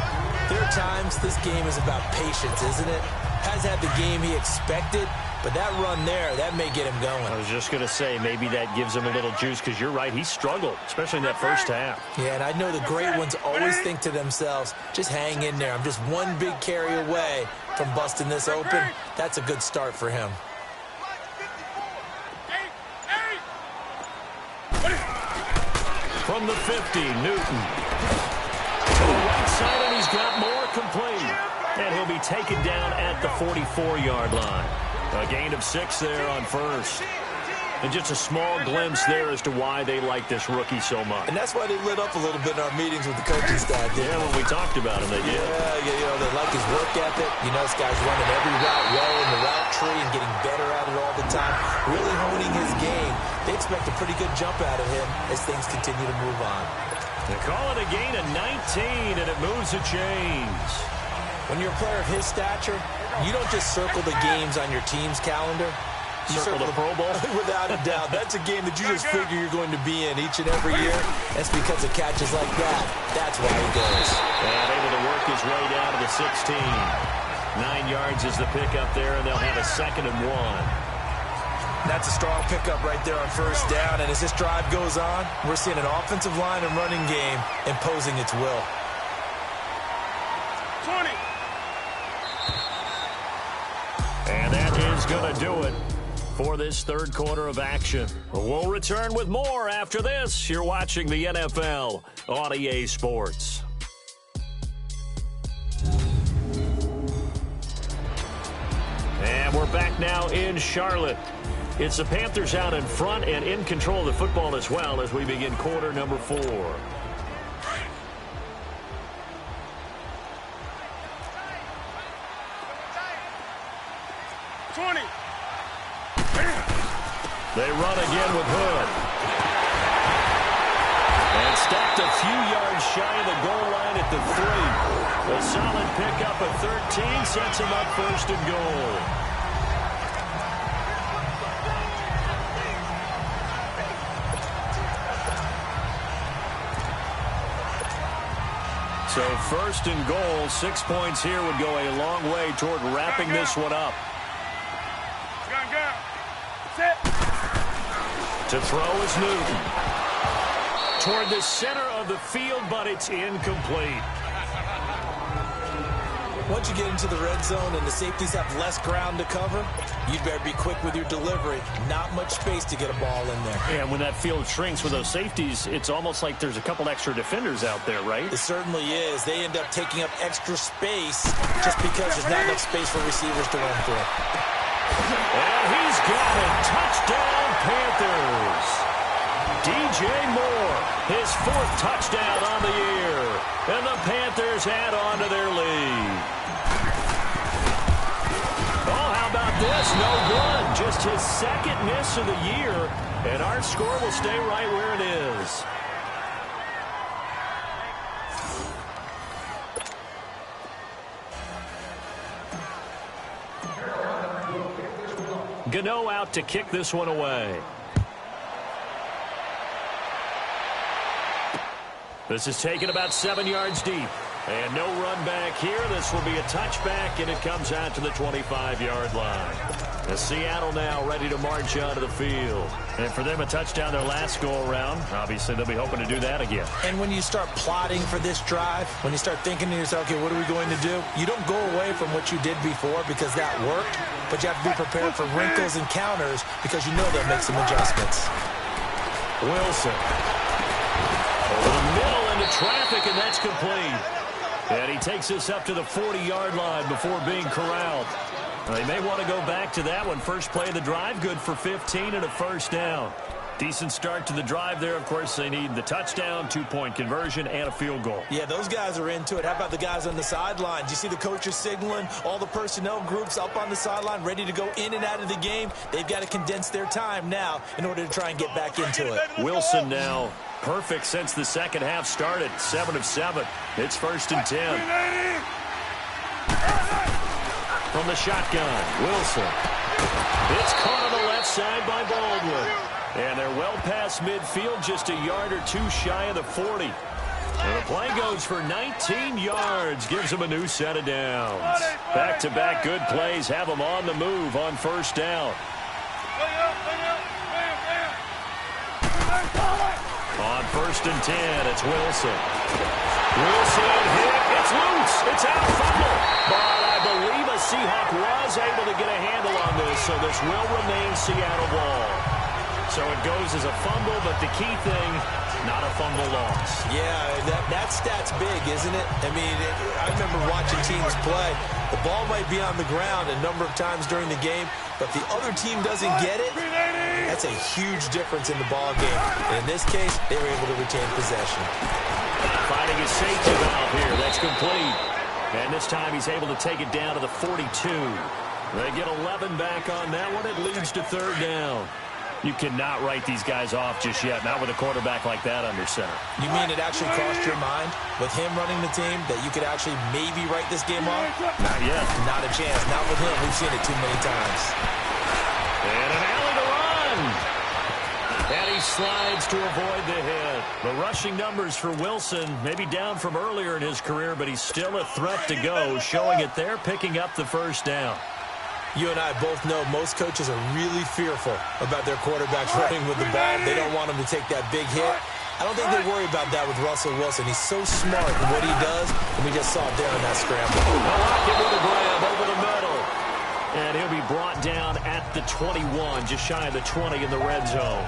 there are times this game is about patience, isn't it? Has had the game he expected, but that run there, that may get him going. I was just going to say, maybe that gives him a little juice, because you're right, he struggled, especially in that first half. Yeah, and I know the great ones always think to themselves, just hang in there. I'm just one big carry away from busting this open. That's a good start for him. From the 50, Newton. To the right side, and he's got more complete. And he'll be taken down at the 44-yard line. A gain of 6 there on first. And just a small glimpse there as to why they like this rookie so much. And that's why they lit up a little bit in our meetings with the coaching staff. Yeah, when we talked about him, they did. Yeah, you know, they like his work ethic. You know, this guy's running every route well in the route tree and getting better at it all the time. Really honing his game. They expect a pretty good jump out of him as things continue to move on. They call it a gain of 19, and it moves the chains. When you're a player of his stature, you don't just circle the games on your team's calendar. You circle the Pro Bowl? Without a doubt. That's a game that you just figure you're going to be in each and every year. That's because of catches like that. That's why he goes. And able to work his way down to the 16. 9 yards is the pickup there, and they'll have a 2nd and 1. That's a strong pickup right there on first down. And as this drive goes on, we're seeing an offensive line and running game imposing its will. 20. And that is going to do it for this third quarter of action. We'll return with more after this. You're watching the NFL on EA Sports. And we're back now in Charlotte. It's the Panthers out in front and in control of the football as well as we begin quarter number 4. 20. They run again with Hood. And stacked a few yards shy of the goal line at the 3. A solid pickup of 13 sets him up 1st and goal. So 1st and goal, 6 points here would go a long way toward wrapping this one up. To throw is Newton. Toward the center of the field, but it's incomplete. Once you get into the red zone and the safeties have less ground to cover, you'd better be quick with your delivery. Not much space to get a ball in there. Yeah, and when that field shrinks with those safeties, it's almost like there's a couple extra defenders out there, right? It certainly is. They end up taking up extra space just because there's not enough space for receivers to run through. And he's got it. Touchdown, Panthers. DJ Moore, his 4th touchdown on the year. And the Panthers add on to their lead. Oh, how about this? No good. Just his 2nd miss of the year. And our score will stay right where it is. Gano out to kick this one away. This is taken about 7 yards deep. And no run back here. This will be a touchback, and it comes out to the 25-yard line. The Seattle now ready to march onto the field. And for them, a touchdown their last go-around. Obviously, they'll be hoping to do that again. And when you start plotting for this drive, when you start thinking to yourself, okay, what are we going to do? You don't go away from what you did before because that worked, but you have to be prepared for wrinkles and counters because you know they'll make some adjustments. Wilson. Over the middle into traffic, and that's complete. And he takes this up to the 40-yard line before being corralled. They may want to go back to that one. First play of the drive, good for 15 and a first down. Decent start to the drive there. Of course, they need the touchdown, 2-point conversion, and a field goal. Yeah, those guys are into it. How about the guys on the sideline? Do you see the coaches signaling? All the personnel groups up on the sideline ready to go in and out of the game. They've got to condense their time now in order to try and get back into it. Wilson now perfect since the second half started. 7 of 7. It's 1st and 10. From the shotgun, Wilson. It's caught on the left side by Baldwin. And they're well past midfield, just a yard or 2 shy of the 40. And the play goes for 19 yards, gives them a new set of downs. Back-to-back good plays have them on the move on first down. On 1st and 10, it's Wilson. Wilson hit. It's loose. It's out fumble. But I believe a Seahawk was able to get a handle on this, so this will remain Seattle ball. So it goes as a fumble, but the key thing, not a fumble loss. Yeah, that stat's big, isn't it? I mean, I remember watching teams play. The ball might be on the ground a number of times during the game, but the other team doesn't get it. That's a huge difference in the ball game. And in this case, they were able to retain possession. Finding his safety valve here. That's complete. And this time he's able to take it down to the 42. They get 11 back on that one. It leads to 3rd down. You cannot write these guys off just yet, not with a quarterback like that under center. You mean it actually crossed your mind with him running the team that you could actually maybe write this game off? Not yet. Not a chance. Not with him. We've seen it too many times. And an alley to run. And he slides to avoid the hit. The rushing numbers for Wilson, maybe down from earlier in his career, but he's still a threat to go, showing it there, picking up the first down. You and I both know most coaches are really fearful about their quarterbacks running with the ball. They don't want him to take that big hit. I don't think they worry about that with Russell Wilson. He's so smart in what he does, and we just saw it there in that scramble. Lockett with a grab over the middle. And he'll be brought down at the 21, just shy of the 20 in the red zone.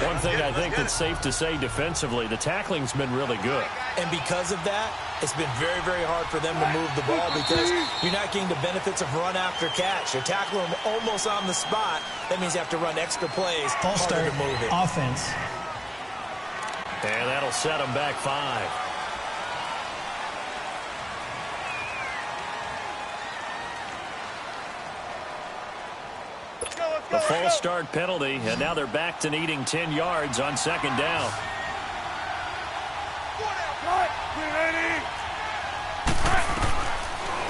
One thing I think that's safe to say defensively, the tackling's been really good. And because of that, it's been very, very hard for them to move the ball because you're not getting the benefits of run after catch. You're tackling them almost on the spot. That means you have to run extra plays, harder to move it. Offense. And that'll set them back 5. A false start penalty, and now they're back to needing 10 yards on 2nd down.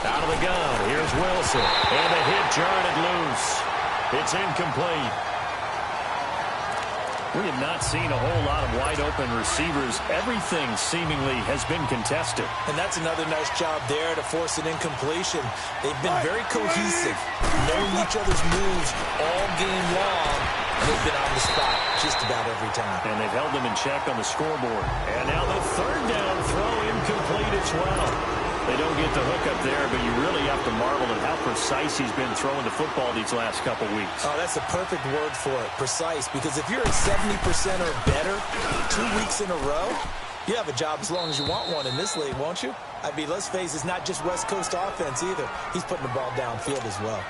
Out of the gun, here's Wilson. And the hit jarred it loose. It's incomplete. We have not seen a whole lot of wide-open receivers. Everything seemingly has been contested. And that's another nice job there to force an incompletion. They've been very cohesive, knowing each other's moves all game long. They've been on the spot just about every time. And they've held them in check on the scoreboard. And now the 3rd down throw incomplete as well. They don't get the hook up there, but you really have to marvel at how precise he's been throwing the football these last couple weeks. Oh, that's the perfect word for it, precise, because if you're at 70% or better 2 weeks in a row, you have a job as long as you want one in this league, won't you? I mean, let's face it, it's not just West Coast offense either. He's putting the ball downfield as well.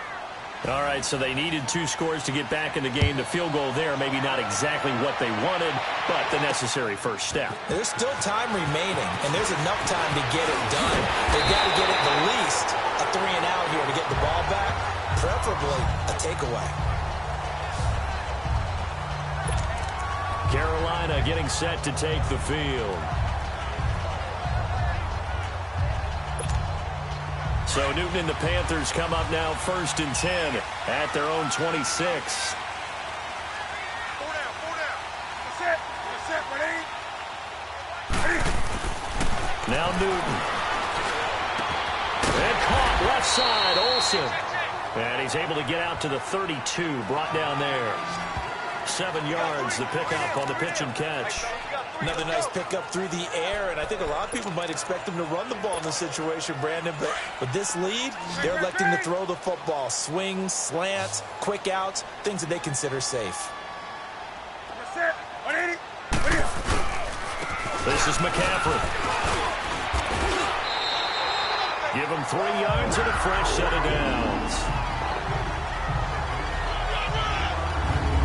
All right, so they needed 2 scores to get back in the game. The field goal there, maybe not exactly what they wanted, but the necessary first step. There's still time remaining, and there's enough time to get it done. They've got to get at the least a 3-and-out here to get the ball back, preferably a takeaway. Carolina getting set to take the field. So Newton and the Panthers come up now 1st and 10 at their own 26. 4 down, 4 down. Set, ready? Now Newton. And caught left side, Olsen. And he's able to get out to the 32, brought down there. 7 yards, the pickup on the pitch and catch. Another nice pickup through the air, and I think a lot of people might expect him to run the ball in this situation, Brandon, but with this lead, they're electing to throw the football. Swings, slants, quick outs, things that they consider safe. This is McCaffrey. Give him 3 yards and a fresh set of downs.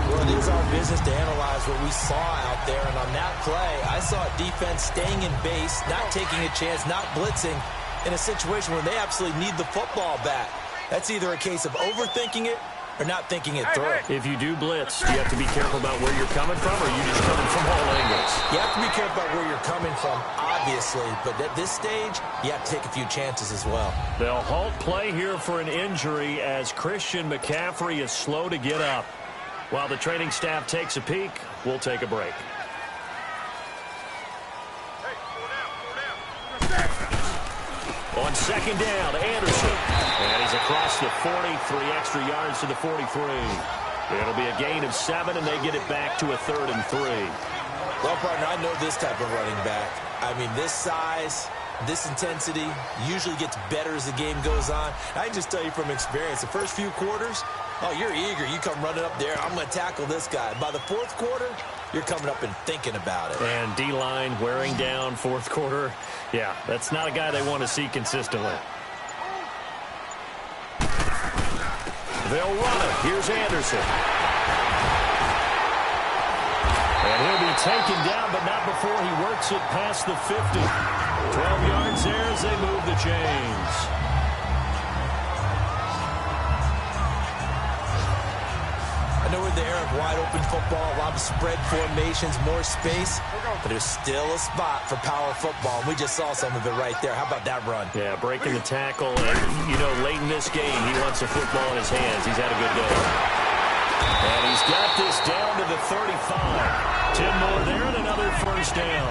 Well, it is our business to analyze what we saw out there, and on that play, I saw a defense staying in base, not taking a chance, not blitzing, in a situation where they absolutely need the football back. That's either a case of overthinking it or not thinking it through. If you do blitz, do you have to be careful about where you're coming from, or are you just coming from all angles? You have to be careful about where you're coming from, obviously, but at this stage, you have to take a few chances as well. They'll halt play here for an injury as Christian McCaffrey is slow to get up. While the training staff takes a peek, we'll take a break. On 2nd down, Anderson. And he's across the 40, 3 extra yards to the 43. It'll be a gain of 7, and they get it back to a 3rd and 3. Well, partner, I know this type of running back. I mean, this size, this intensity usually gets better as the game goes on. I can just tell you from experience, the first few quarters, oh, you're eager. You come running up there, I'm going to tackle this guy. By the 4th quarter, you're coming up and thinking about it. And D-line wearing down 4th quarter. Yeah, that's not a guy they want to see consistently. They'll run it. Here's Anderson. And he'll be taken down, but not before he works it past the 50. 12 yards there as they move the chains. I know we're in the era of wide-open football, a lot of spread formations, more space, but there's still a spot for power football, and we just saw some of it right there. How about that run? Yeah, breaking the tackle, and, you know, late in this game, he wants the football in his hands. He's had a good day. And he's got this down to the 35. 10 more there and another first down.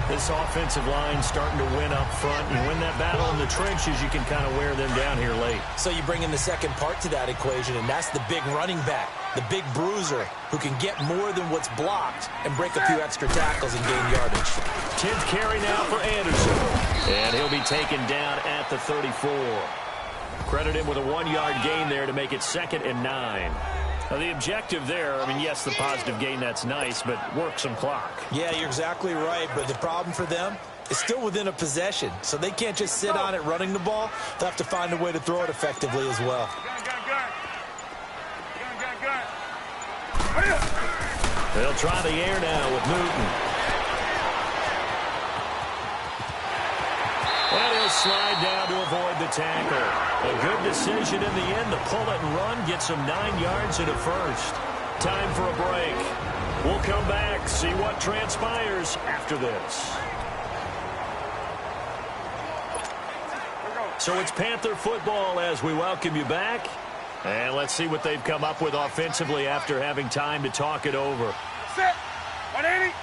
This offensive line starting to win up front. You win that battle in the trenches, you can kind of wear them down here late. So you bring in the second part to that equation, and that's the big running back, the big bruiser, who can get more than what's blocked and break a few extra tackles and gain yardage. 10th carry now for Anderson. And he'll be taken down at the 34. Credit him with a 1-yard gain there to make it 2nd and 9. Now, the objective there, I mean, yes, the positive gain, that's nice, but work some clock. Yeah, you're exactly right, but the problem for them is still within a possession, so they can't just sit on it running the ball. They'll have to find a way to throw it effectively as well. They'll try the air now with Newton. And he'll slide down to avoid the tackle. A good decision in the end to pull it and run, gets him 9 yards and a first. Time for a break. We'll come back, see what transpires after this. So it's Panther football as we welcome you back. And let's see what they've come up with offensively after having time to talk it over. Set. 180.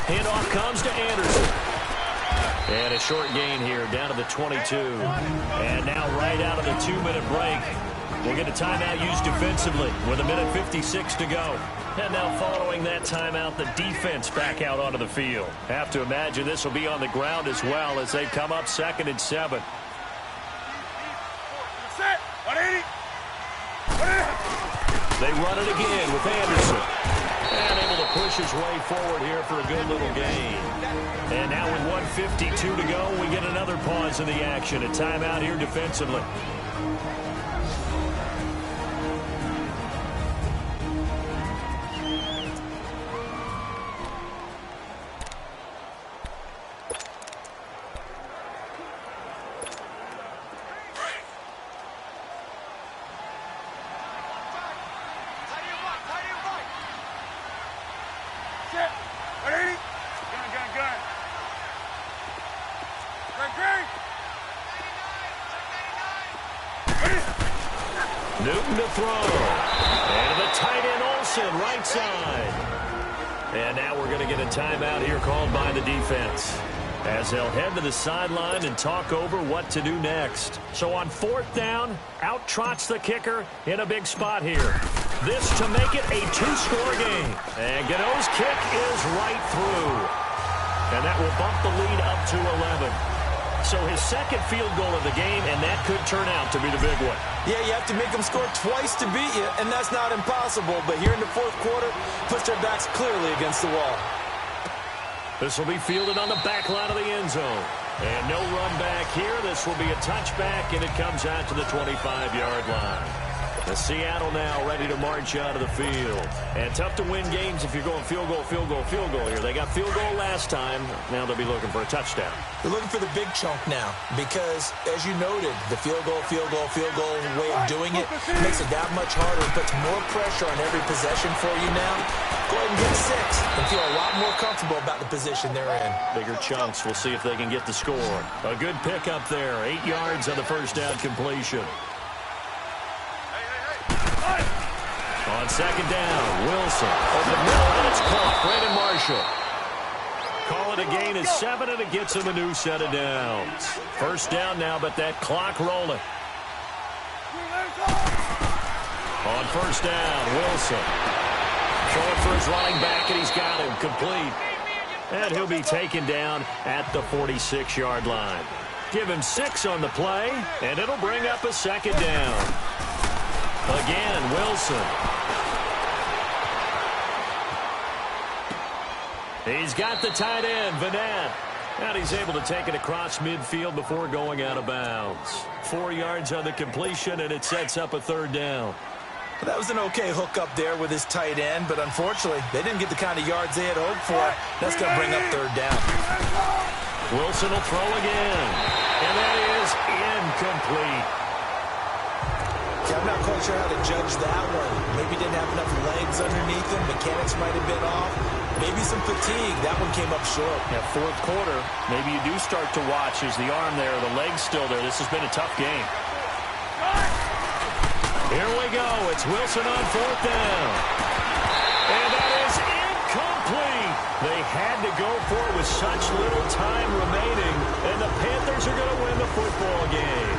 Handoff comes to Anderson. And a short gain here down to the 22. And now right out of the 2-minute break, We'll get a timeout used defensively with 1:56 to go. And now following that timeout, the defense back out onto the field. Have to imagine this will be on the ground as well as they come up 2nd and 7. Set. 180. They run it again with Anderson. And able to push his way forward here for a good little gain. And now with 1:52 to go, we get another pause in the action. A timeout here defensively. Newton to throw. And the tight end Olsen, right side. And now we're going to get a timeout here called by the defense, as they'll head to the sideline and talk over what to do next. So on 4th down, out trots the kicker in a big spot here. This to make it a 2-score game. And Gano's kick is right through. And that will bump the lead up to 11. So his 2nd field goal of the game, and that could turn out to be the big one. Yeah, you have to make them score twice to beat you, and that's not impossible. But here in the 4th quarter, puts their backs clearly against the wall. This will be fielded on the back line of the end zone. And no run back here. This will be a touchback, and it comes out to the 25-yard line. The Seattle now ready to march out of the field. And tough to win games if you're going field goal, field goal, field goal here. They got field goal last time. Now they'll be looking for a touchdown. They're looking for the big chunk now because, as you noted, the field goal way of doing it makes it that much harder. It puts more pressure on every possession for you now. Go ahead and get 6 and feel a lot more comfortable about the position they're in. Bigger chunks. We'll see if they can get the score. A good pickup there. 8 yards on the first down completion. On 2nd down, Wilson over the middle, and it's caught. Brandon Marshall. Call it a gain of 7, and it gets him a new set of downs. First down now, but that clock rolling. On 1st down, Wilson. Showing for his running back, and he's got him complete. And he'll be taken down at the 46-yard line. Give him 6 on the play, and it'll bring up a 2nd down. Again, Wilson. He's got the tight end, Vanette. And he's able to take it across midfield before going out of bounds. 4 yards on the completion, and it sets up a 3rd down. That was an okay hook up there with his tight end, but unfortunately, they didn't get the kind of yards they had hoped for. That's going to bring up 3rd down. Wilson will throw again, and that is incomplete. I'm not quite sure how to judge that one. Maybe didn't have enough legs underneath him. Mechanics might have been off. Maybe some fatigue. That one came up short. Yeah, 4th quarter, maybe you do start to watch. Is the arm there, the leg's still there? This has been a tough game. Here we go. It's Wilson on 4th down. And that is incomplete. They had to go for it with such little time remaining. And the Panthers are going to win the football game.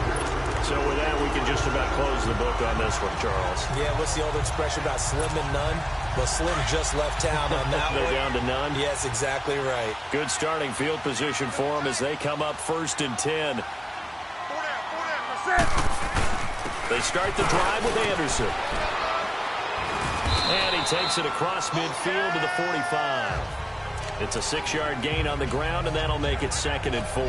So with that, we can just about close the book on this one, Charles. Yeah, what's the old expression about slim and none? Well, Slim just left town on that They're one. down to none? Yes, exactly right. Good starting field position for them as they come up 1st and 10. They start the drive with Anderson. And he takes it across midfield to the 45. It's a 6-yard gain on the ground, and that'll make it 2nd and 4.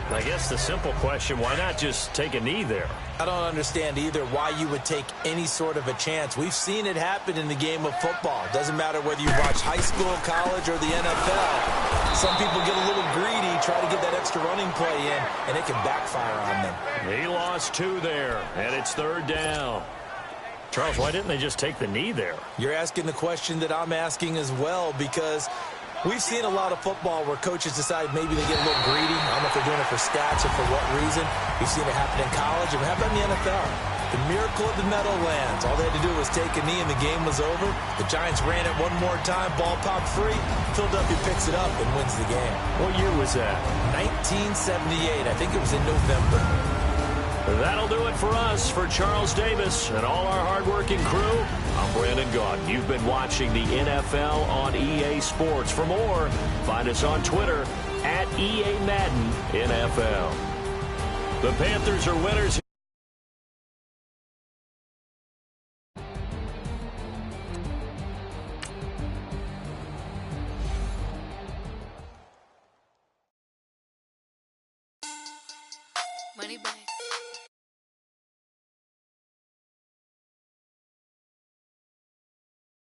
I guess the simple question, why not just take a knee there? I don't understand either why you would take any sort of a chance. We've seen it happen in the game of football. It doesn't matter whether you watch high school, college, or the NFL. Some people get a little greedy, try to get that extra running play in, and it can backfire on them. He lost 2 there, and it's 3rd down. Charles, why didn't they just take the knee there? You're asking the question that I'm asking as well, because we've seen a lot of football where coaches decide maybe they get a little greedy. I don't know if they're doing it for stats or for what reason. We've seen it happen in college, and how about in the NFL? The miracle of the Meadowlands. All they had to do was take a knee, and the game was over. The Giants ran it one more time. Ball popped free. Philadelphia picks it up and wins the game. What year was that? 1978. I think it was in November. That'll do it for us. For Charles Davis and all our hardworking crew, I'm Brandon Gaudin. You've been watching the NFL on EA Sports. For more, find us on Twitter at EA Madden NFL. The Panthers are winners. Money back.